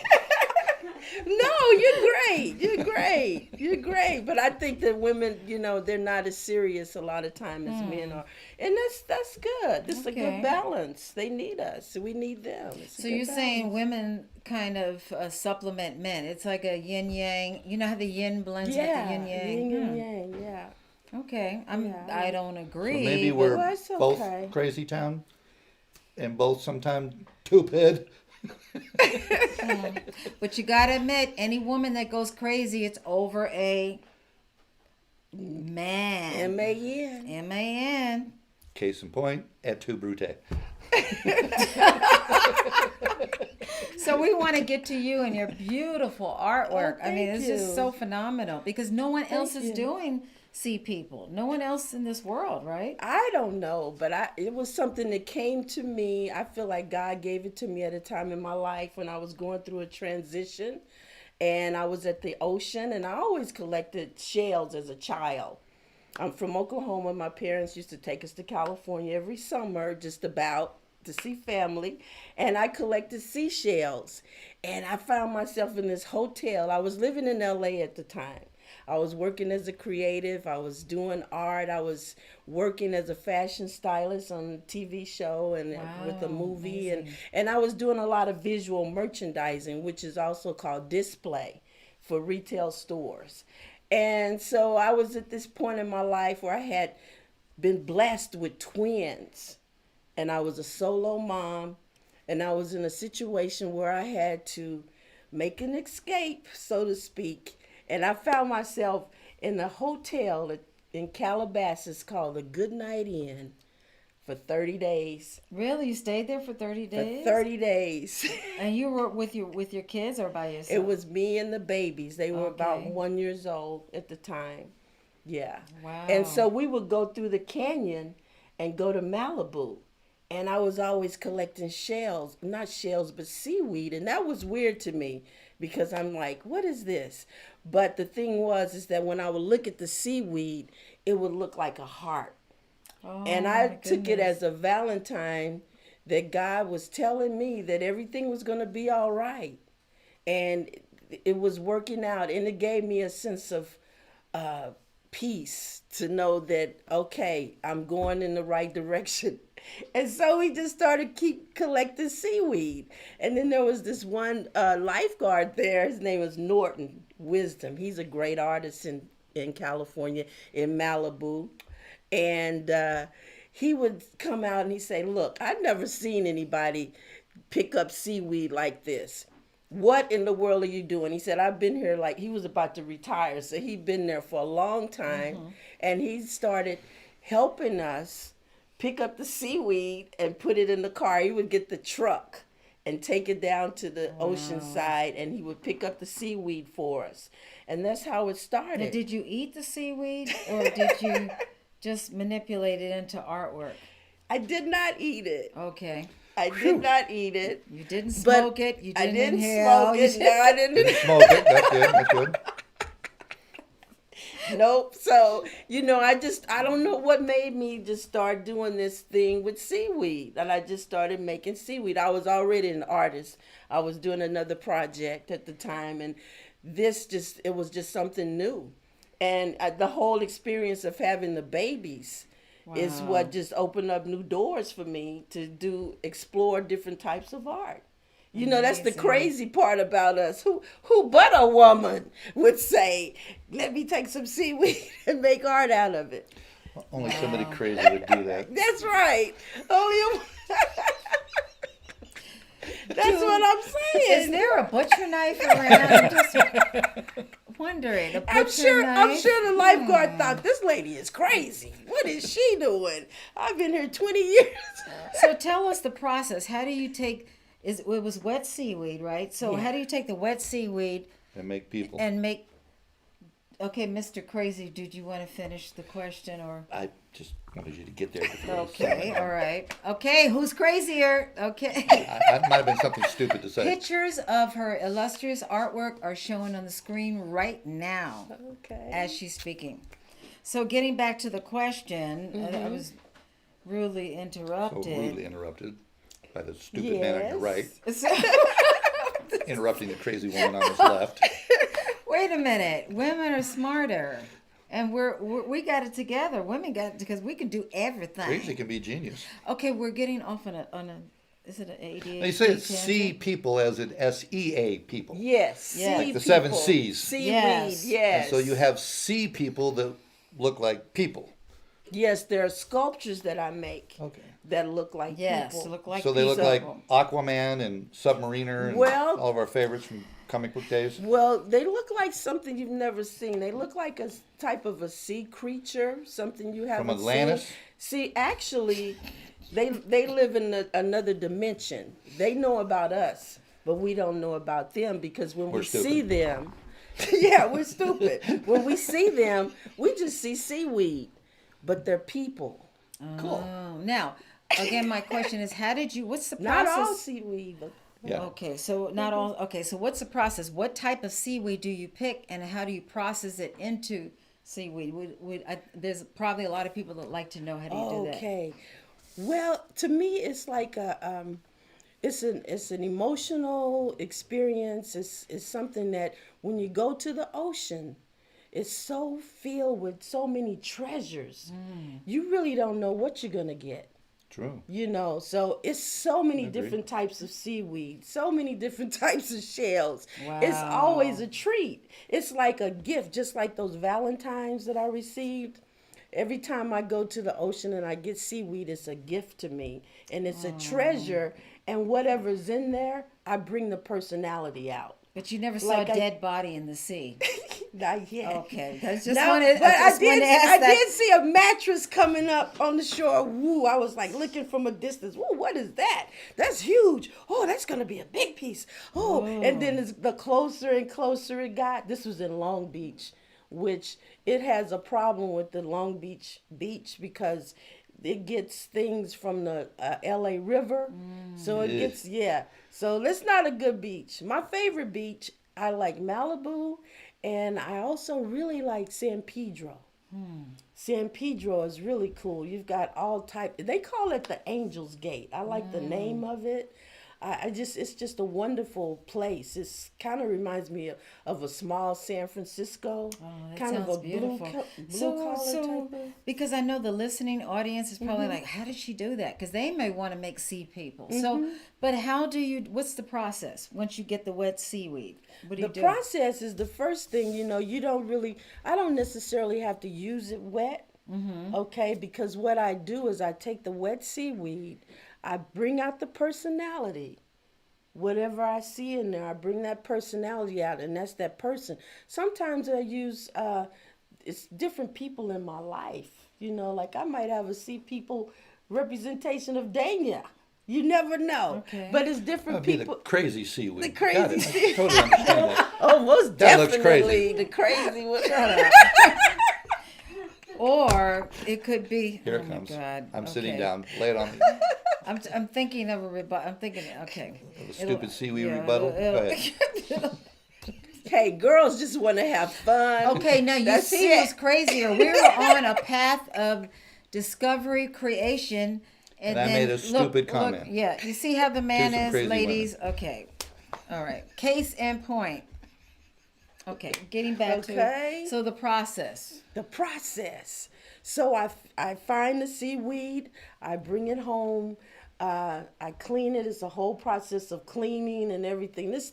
No, you're great. You're great. You're great. But I think that women, you know, they're not as serious a lot of time as men are. And that's good. It's a good balance. They need us. We need them. So you're saying women kind of supplement men. It's like a yin yang. You know how the yin blends with the yin yang? Yin and yang, yeah. Okay. I don't agree. So maybe we're both crazy town and both sometimes stupid. But you gotta admit, any woman that goes crazy, it's over a man. M-A-N. M-A-N. Case in point, et tu, Brute. So we want to get to you and your beautiful artwork. I mean, it's just so phenomenal because no one else is doing sea people. No one else in this world, right? I don't know, but it was something that came to me. I feel like God gave it to me at a time in my life when I was going through a transition, and I was at the ocean, and I always collected shells as a child. I'm from Oklahoma. My parents used to take us to California every summer, just about to see family. And I collected seashells. And I found myself in this hotel. I was living in LA at the time. I was working as a creative. I was doing art. I was working as a fashion stylist on a TV show and with a movie. And I was doing a lot of visual merchandising, which is also called display for retail stores. And so I was at this point in my life where I had been blessed with twins. And I was a solo mom. And I was in a situation where I had to make an escape, so to speak. And I found myself in a hotel in Calabasas called the Goodnight Inn for 30 days. Really? You stayed there for 30 days? For 30 days. And you were with your kids or by yourself? It was me and the babies. They were about Okay. 1 year old at the time. Yeah. Wow. And so we would go through the canyon and go to Malibu. And I was always collecting shells, not shells, but seaweed. And that was weird to me because I'm like, what is this? But the thing is that when I would look at the seaweed, it would look like a heart. Oh, And I my took it goodness. as a Valentine that God was telling me that everything was going to be all right. And it was working out. And it gave me a sense of peace to know that, okay, I'm going in the right direction. And so we just started keep collecting seaweed. And then there was this one lifeguard there. His name was Norton Wisdom. He's a great artist in California, in Malibu. And he would come out and he'd say, look, I've never seen anybody pick up seaweed like this. What in the world are you doing? He said, I've been here, like, he was about to retire. So he'd been there for a long time. Mm-hmm. And he started helping us pick up the seaweed and put it in the car. He would get the truck and take it down to the ocean side, and he would pick up the seaweed for us. And that's how it started. Now, did you eat the seaweed or did you just manipulate it into artwork? I did not eat it. Okay. I did not eat it. You didn't smoke it. You didn't inhale. Smoke it. No, I didn't. Didn't smoke it. That's good. That's good. Nope. So, I don't know what made me just start doing this thing with seaweed. And I just started making seaweed. I was already an artist. I was doing another project at the time. And it was just something new. And the whole experience of having the babies is what just opened up new doors for me to explore different types of art. That's the crazy part about us. Who but a woman would say, let me take some seaweed and make art out of it. Only somebody crazy would do that. That's right. Only That's what I'm saying. Is there a butcher knife around? I'm just wondering. A butcher knife? I'm sure the lifeguard thought, this lady is crazy. What is she doing? I've been here 20 years. So tell us the process. How do you take... It was wet seaweed, right? So how do you take the wet seaweed And make people. Okay, Mr. Crazy, did you want to finish the question or? I just wanted you to get there. Okay, all right. Okay, who's crazier? Okay. That might have been something stupid to say. Pictures of her illustrious artwork are shown on the screen right now. Okay. As she's speaking. So getting back to the question, I was rudely interrupted. So rudely interrupted by the stupid man on your right. Interrupting the crazy woman on his left. Wait a minute. Women are smarter. And we got it together. Women got it because we can do everything. Crazy can be genius. Okay, we're getting off on a is it an ADHD? They say it's C people as in SEA people. Yes. Yeah. Like the 7 C's. Seaweed, Yes. yes. And so you have C people that look like people. Yes, there are sculptures that I make Okay. that look like Yes, people. look like So they look like people. Aquaman and Submariner and Well- all of our favorites from comic book days. Well, they look like something you've never seen. They look like a type of a sea creature, something you haven't Atlantis? seen. See, actually, they live in another dimension. They know about us, but we don't know about them because when We're we stupid. see them, yeah, we're stupid. When we see them, we just see seaweed, but they're people. Cool. Oh, now, again, my question is, what's the Not process? all seaweed, but Yeah. Okay, so not all. Okay, so what's the process? What type of seaweed do you pick, and how do you process it into seaweed? There's probably a lot of people that like to know how do you do that. Okay. Well, to me, it's like it's an emotional experience. It's something that when you go to the ocean, it's so filled with so many treasures. You really don't know what you're gonna get. True. So it's so many different types of seaweed, so many different types of shells. It's Wow. always a treat. It's like a gift, just like those Valentines that I received. Every time I go to the ocean and I get seaweed, it's a gift to me. And it's a treasure. And whatever's in there, I bring the personality out. But you never saw Like a dead body in the sea. Not yet. Okay, I just No, wanted. but I just wanted to ask I that. did see a mattress coming up on the shore. Woo! I was like looking from a distance. Woo! What is that? That's huge. Oh, that's gonna be a big piece. Oh, and then the closer and closer it got. This was in Long Beach, which it has a problem with the Long Beach beach because it gets things from the L.A. River, so it gets So it's not a good beach. My favorite beach, I like Malibu. And I also really like San Pedro. San Pedro is really cool. You've got all type. They call it the Angel's Gate. I like the name of it. It's just a wonderful place. It's kind of reminds me of a small San Francisco, That kind of sounds a beautiful. blue collar type of. Because I know the listening audience is probably like, how did she do that? Because they may want to make sea people. So, but how do you? What's the process once you get the wet seaweed? What do you The do? process is the first thing, you don't really, I don't necessarily have to use it wet, okay? Because what I do is I take the wet seaweed, I bring out the personality. Whatever I see in there, I bring that personality out, and that's that person. Sometimes I use, it's different people in my life. Like I might have a sea people representation of Danya. You never know. Okay. But it's different That'd be people. the crazy seaweed. The Got crazy it. seaweed. I totally understand that. Oh, most That looks definitely crazy. the crazy one. Or it could be. Here oh it my comes. God. I'm sitting Okay. down. Lay it on me. I'm thinking of a rebuttal. I'm thinking. Okay. The stupid seaweed yeah, rebuttal. it'll- Go ahead. Hey, girls just want to have fun. Okay, now you That's see it. what's crazier. We were on a path of discovery, creation, and I then made a stupid comment. Yeah, you see how the man some is, crazy ladies. Okay, all right. Case in point. Okay, getting back Okay. to the process. The process. So I find the seaweed, I bring it home, I clean it. It's a whole process of cleaning and everything. This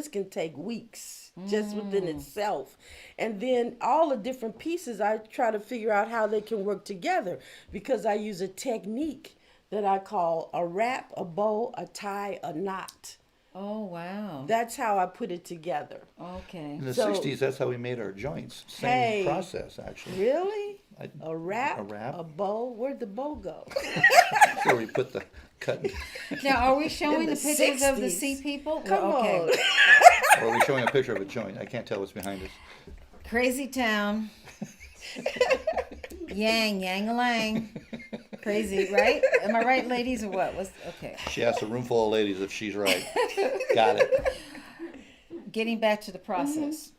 can take weeks just within itself. And then all the different pieces, I try to figure out how they can work together because I use a technique that I call a wrap, a bow, a tie, a knot. Oh wow. That's how I put it together. Okay. In the So- 60s, that's how we made our joints. Same Hey. process, actually. Really? I- A wrap, a wrap. a bow. Where'd the bow go? So we put the cut. Now, are we showing In the the pictures of the 60s. sea people? Come okay. on. Or are we showing a picture of a joint? I can't tell what's behind us. Crazy town. Yang, yang-a-lang. Crazy, right? Am I right, ladies, or what? Okay. She asked a room full of ladies if she's right. Got it. Getting back to the process.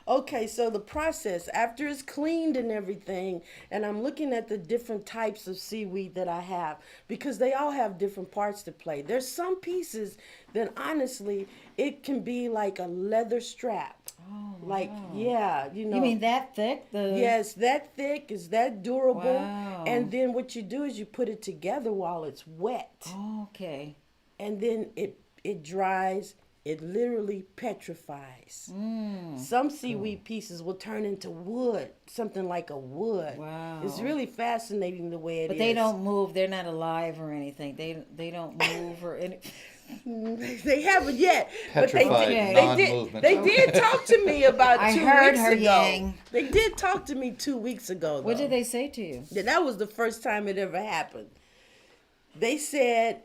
Okay, so the process, after it's cleaned and everything, and I'm looking at the different types of seaweed that I have, because they all have different parts to play. There's some pieces that honestly, it can be like a leather strap. Oh, Like, wow. yeah, You mean that thick? Yes, that thick, is that durable. Wow. And then what you do is you put it together while it's wet. Oh, okay. And then it dries. It literally petrifies. Mm. Some seaweed pieces will turn into wood, something like a wood. Wow. It's really fascinating the way it is. But they don't move. They're not alive or anything. They don't move or any. They haven't yet. But they Petrified, did, non-movement. they did talk to me about I 2 heard weeks her, ago. Yang. They did talk to me 2 weeks ago. What though. did they say to you? That was the first time it ever happened. They said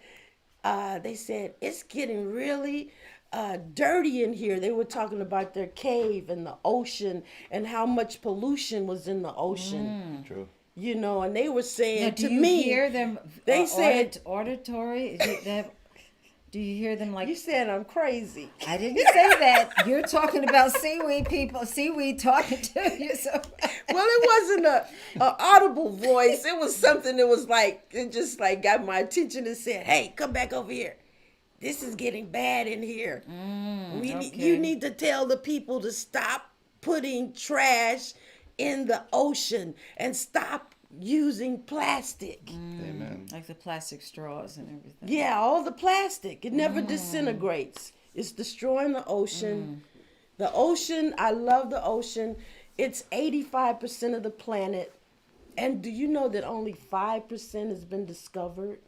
it's getting really dirty in here. They were talking about their cave and the ocean and how much pollution was in the ocean. True. And they were saying Now, do to you me, hear them? they said- auditory. Is it that? Do you hear them like? You said I'm crazy. I didn't say that. You're talking about seaweed people. Seaweed talking to you. So. Well, it wasn't a audible voice. It was something that was like, it just like got my attention and said, "Hey, come back over here. This is getting bad in here. You need to tell the people to stop putting trash in the ocean and stop using plastic." Amen. Like the plastic straws and everything. Yeah, all the plastic. It never disintegrates. It's destroying the ocean. The ocean, I love the ocean. It's 85% of the planet. And do you know that only 5% has been discovered?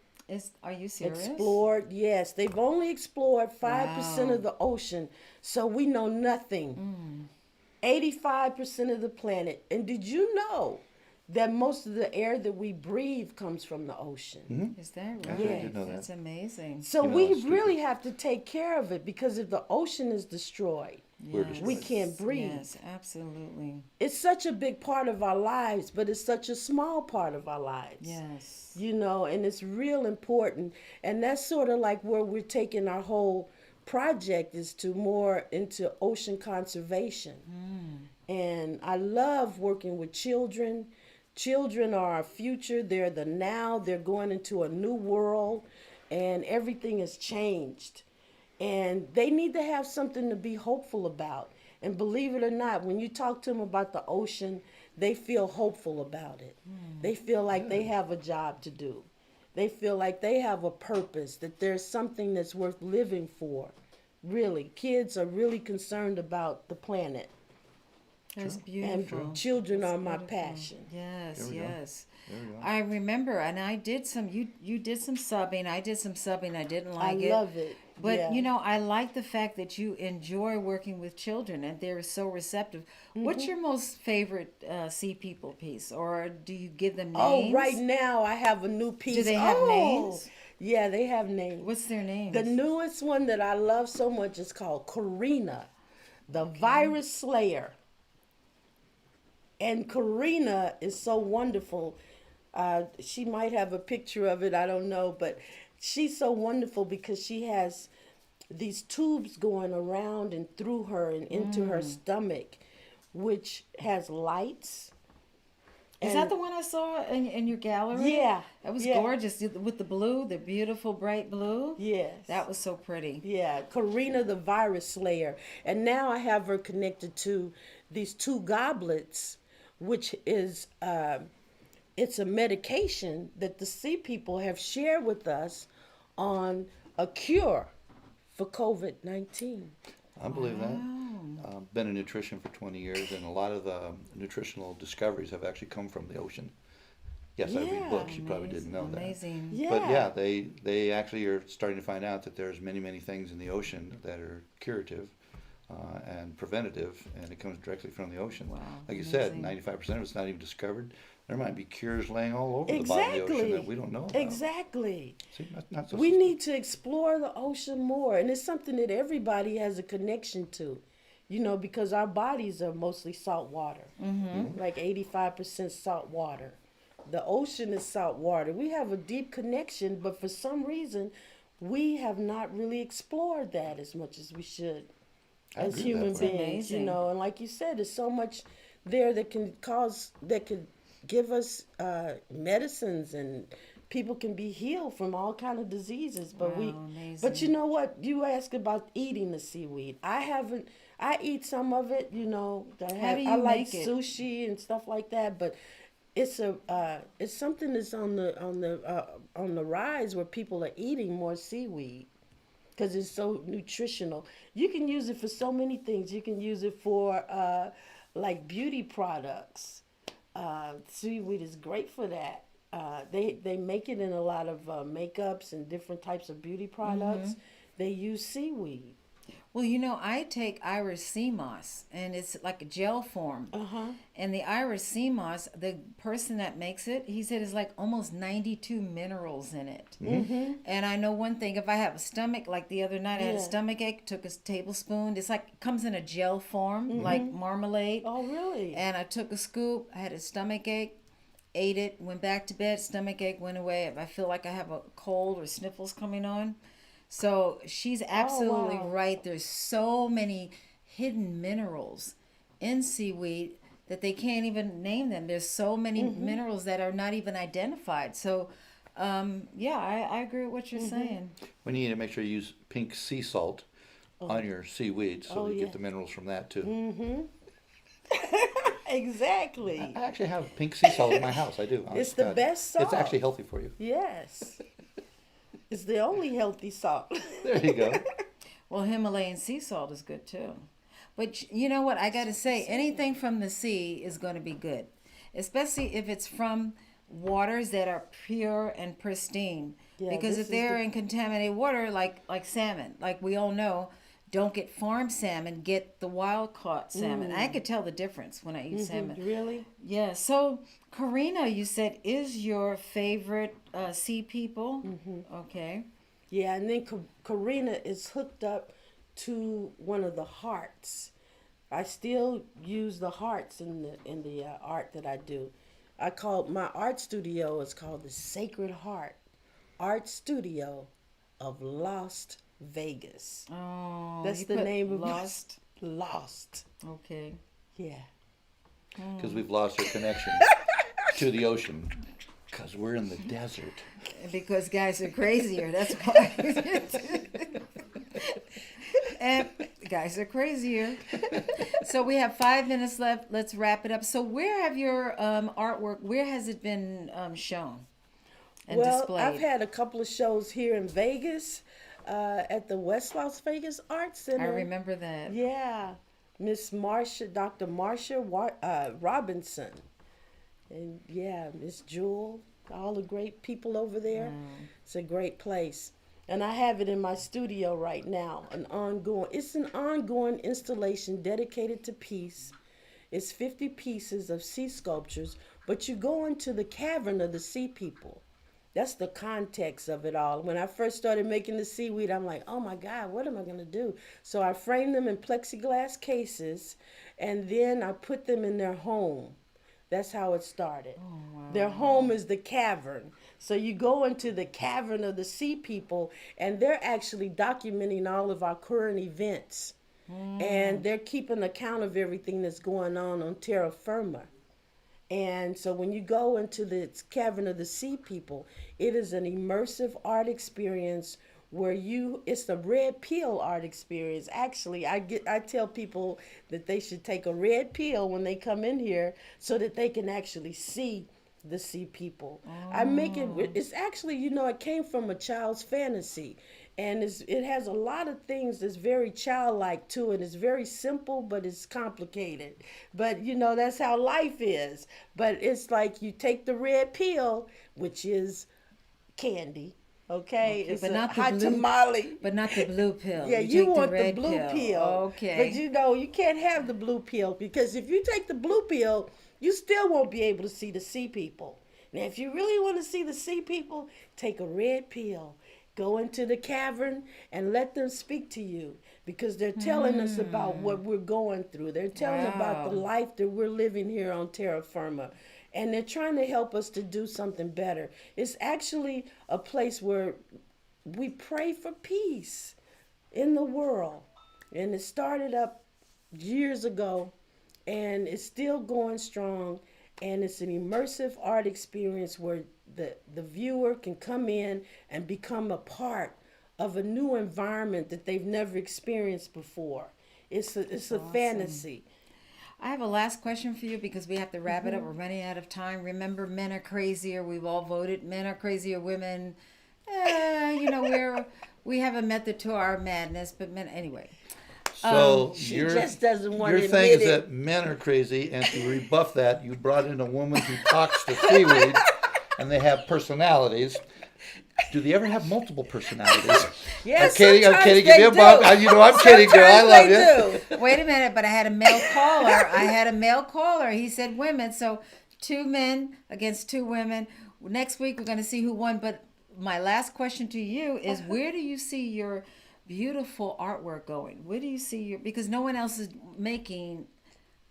Are you serious? Explored, yes. They've only explored 5% of the ocean. So we know nothing. 85% of the planet. And did you know that most of the air that we breathe comes from the ocean? Is that I right? didn't know that. That's amazing. So You know, we it's really have to take care of it, because if the ocean is destroyed, We're Yes. we destroyed. can't breathe. Yes, absolutely. It's such a big part of our lives, but it's such a small part of our lives. Yes. You know, and it's real important. And that's sort of like where we're taking our whole project, is to more into ocean conservation. And I love working with children. Children are our future. They're the now. They're going into a new world, and everything has changed. And they need to have something to be hopeful about. And believe it or not, when you talk to them about the ocean, they feel hopeful about it. They feel like they have a job to do. They feel like they have a purpose, that there's something that's worth living for. Really, kids are really concerned about the planet. That's And beautiful. children are my Beautiful. passion. Yes, There we go. yes. There we go. I remember, and I did some. You did some subbing. I did some subbing. I didn't I like it. love it. But Yeah. you know, I like the fact that you enjoy working with children and they're so receptive. What's your most favorite Sea People piece, or do you give them names? Oh, right now I have a new piece. they have names? Yeah, they have names. What's their names? The newest one that I love so much is called Karina, the Virus Slayer. And Karina is so wonderful. She might have a picture of it, I don't know, but she's so wonderful because she has these tubes going around and through her and into her stomach, which has lights. Is that the one I saw in your gallery? Yeah, That was yeah. gorgeous with the blue, the beautiful bright blue. Yes. That was so pretty. Yeah, Karina the Virus Slayer. And now I have her connected to these two goblets, which is it's a medication that the Sea People have shared with us on a cure for COVID-19. I believe that. Been in nutrition for 20 years, and a lot of the nutritional discoveries have actually come from the ocean. Yes, I read Yeah. books. You probably didn't know that. Amazing. Yeah. But yeah, they actually are starting to find out that there's many things in the ocean that are curative and preventative, and it comes directly from the ocean. Wow, Like you said, amazing. 95% of it's not even discovered. There might be cures laying all over the bottom of the ocean that we don't know about. Exactly. See, not so We need to explore the ocean more, and it's something that everybody has a connection to, you know, because our bodies are mostly salt water, like 85% salt water. The ocean is salt water. We have a deep connection, but for some reason, we have not really explored that as much as we should I as agree with human that. beings, you Amazing. know. And like you said, there's so much there that could give us medicines, and people can be healed from all kind of diseases. But Wow, but you amazing. know what? You asked about eating the seaweed. I eat some of it, you know. How do you I like make it? sushi and stuff like that, but it's something that's on the rise, where people are eating more seaweed because it's so nutritional. You can use it for so many things. You can use it for like beauty products. Seaweed is great for that. They make it in a lot of makeups and different types of beauty products. They use seaweed. Well, you know, I take Irish sea moss, and it's like a gel form. And the Irish sea moss, the person that makes it, he said it's like almost 92 minerals in it. And I know one thing, if I have a stomach, like the other night I had a Yeah. stomach ache, took a tablespoon. It's like, comes in a gel form, like marmalade. Oh, really? And I took a scoop, I had a stomach ache, ate it, went back to bed, stomach ache went away. If I feel like I have a cold or sniffles coming on, So she's absolutely wow. right. There's so many hidden minerals in seaweed that they can't even name them. There's so many minerals that are not even identified. So, yeah, I agree with what you're saying. We need to make sure you use pink sea salt on your seaweed so Oh, that you yeah. get the minerals from that too. Exactly. I actually have pink sea salt in my house. I do. It's the best salt. It's actually healthy for you. Yes. It's the only healthy salt. There you go. Well, Himalayan sea salt is good too. But you know what? I got to say, anything from the sea is going to be good, especially if it's from waters that are pure and pristine. Yeah, Because this if is they're the- in contaminated water, like salmon, like we all know, don't get farm salmon, get the wild caught salmon. I could tell the difference when I eat salmon. Really? Yeah. So, Karina, you said is your favorite sea people. Okay. Yeah, and then Karina is hooked up to one of the hearts. I still use the hearts in the art that I do. I call my art studio is called the Sacred Heart Art Studio of Lost Vegas. Oh, That's you the put name of Lost. Lost. Okay. Yeah. Because we've lost our connection to the ocean. Because we're in the desert. Because guys are crazier. That's why. And guys are crazier. So we have 5 minutes left. Let's wrap it up. So where have your artwork? Where has it been shown and Well, displayed? I've had a couple of shows here in Vegas, at the West Las Vegas Art Center. I remember that. Yeah, Miss Marsha, Dr. Marsha Robinson, and yeah, Miss Jewel, all the great people over there. It's a great place, and I have it in my studio right now. It's an ongoing installation dedicated to peace. It's 50 pieces of sea sculptures, but you go into the cavern of the sea people. That's the context of it all. When I first started making the seaweed, I'm like, oh my God, what am I going to do? So I framed them in plexiglass cases, and then I put them in their home. That's how it started. Oh, wow. Their home is the cavern. So you go into the cavern of the sea people, and they're actually documenting all of our current events. And they're keeping account of everything that's going on terra firma. And so when you go into the cavern of the sea people, it is an immersive art experience where it's a red pill art experience. Actually, I tell people that they should take a red pill when they come in here so that they can actually see the sea people. I make it's actually, it came from a child's fantasy. And it has a lot of things that's very childlike to it. It's very simple, but it's complicated. But, that's how life is. But it's like you take the red pill, which is candy. Okay, it's but a not the hot blue- tamale. But not the blue pill. Yeah, you take want the red blue pill. Okay. But you can't have the blue pill, because if you take the blue pill, you still won't be able to see the sea people. Now, if you really want to see the sea people, take a red pill. Go into the cavern and let them speak to you, because they're telling us about what we're going through. They're telling about the life that we're living here on terra firma. And they're trying to help us to do something better. It's actually a place where we pray for peace in the world. And it started up years ago, and it's still going strong. And it's an immersive art experience where the viewer can come in and become a part of a new environment that they've never experienced before. It's a awesome. Fantasy. I have a last question for you, because we have to wrap it up. We're running out of time. Remember, men are crazier. We've all voted men are crazier. Women, we have a method to our madness, but men, anyway. So She your, just doesn't want your to thing admit is it. that men are crazy, and to rebuff that, you brought in a woman who talks to seaweed, and they have personalities. Do they ever have multiple personalities? Yeah, I'm kidding. I'm sometimes kidding. they Give me a bump. do. I'm kidding, girl. I love you. Do. Wait a minute, but I had a male caller. He said women. So 2 men against 2 women. Next week, we're going to see who won. But my last question to you is, where do you see your beautiful artwork going? Where do you see because no one else is making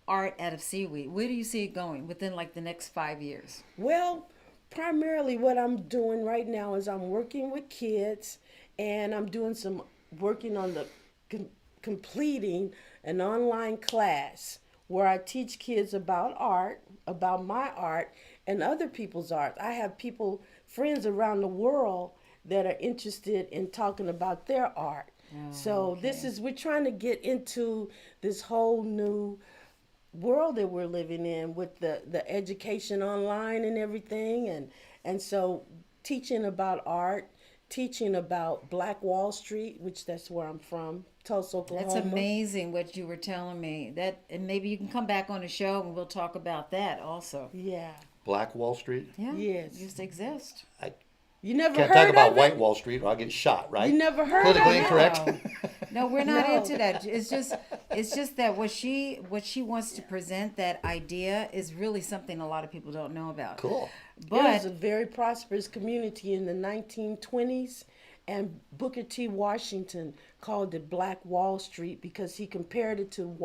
art out of seaweed. Where do you see it going within like the next 5 years? Well, primarily what I'm doing right now is I'm working with kids, and I'm doing working on completing an online class where I teach kids about art, about my art, and other people's art. I have friends around the world that are interested in talking about their art. So we're trying to get into this whole new world that we're living in with the education online and everything, and so teaching about art, teaching about Black Wall Street, which that's where I'm from, Tulsa, Oklahoma. That's amazing what you were telling me. And maybe you can come back on the show and we'll talk about that also. Yeah. Black Wall Street? Yeah. Yes. Used to exist. You never Can't heard talk about of White it? Wall Street or I'll get shot, right? You never heard Politically of it? incorrect? No, we're not No. into that. It's just that what she wants to present, that idea, is really something a lot of people don't know about. Cool. It was But a very prosperous community in the 1920s, and Booker T. Washington called it Black Wall Street because he compared it to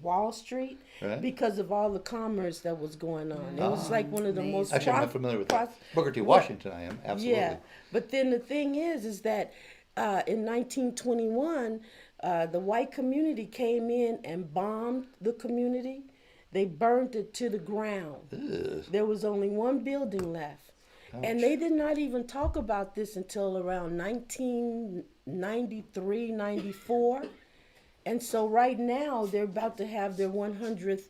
Wall Street Right. because of all the commerce that was going on. It was like one of the most Actually, I'm not familiar with that. Booker T. Washington, I am, absolutely. Yeah, but then the thing is that in 1921, the white community came in and bombed the community. They burned it to the ground. Ugh. There was only one building left. And they did not even talk about this until around 1993, 94. And so right now, they're about to have their 100th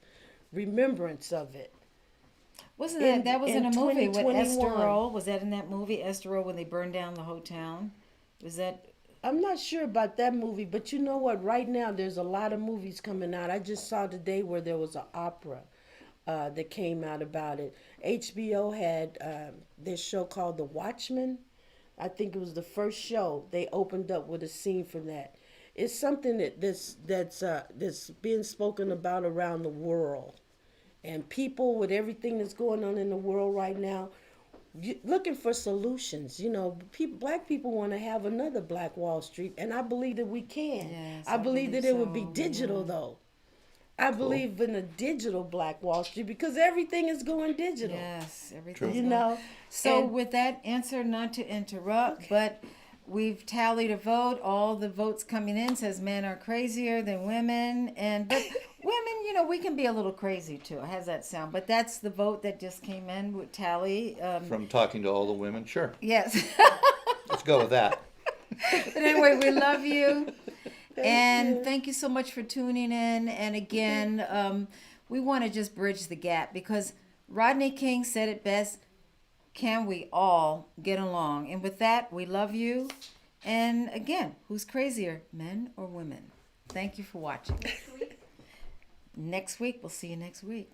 remembrance of it. wasn't that was in a movie with 2021. Estero? Was that in that movie, Estero, when they burned down the whole town? Was that? I'm not sure about that movie, but you know what? Right now, there's a lot of movies coming out. I just saw today where there was an opera that came out about it. HBO had this show called The Watchmen. I think it was the first show. They opened up with a scene from that. It's something that's being spoken about around the world, and people with everything that's going on in the world right now, looking for solutions. You know, black people want to have another Black Wall Street, and I believe that we can. Yes, I believe that it would be so, digital though. I believe in a digital Black Wall Street because everything is going digital. Yes, everything. You know. So And- with that answer, not to interrupt, but we've tallied a vote. All the votes coming in says men are crazier than women, but women, we can be a little crazy too. How's that sound? But that's the vote that just came in with tally. From talking to all the women, sure. Yes. Let's go with that. But anyway, we love you. Thank you so much for tuning in. And again, we want to just bridge the gap because Rodney King said it best. Can we all get along? And with that, we love you. And again, who's crazier, men or women? Thank you for watching. Next week, we'll see you next week.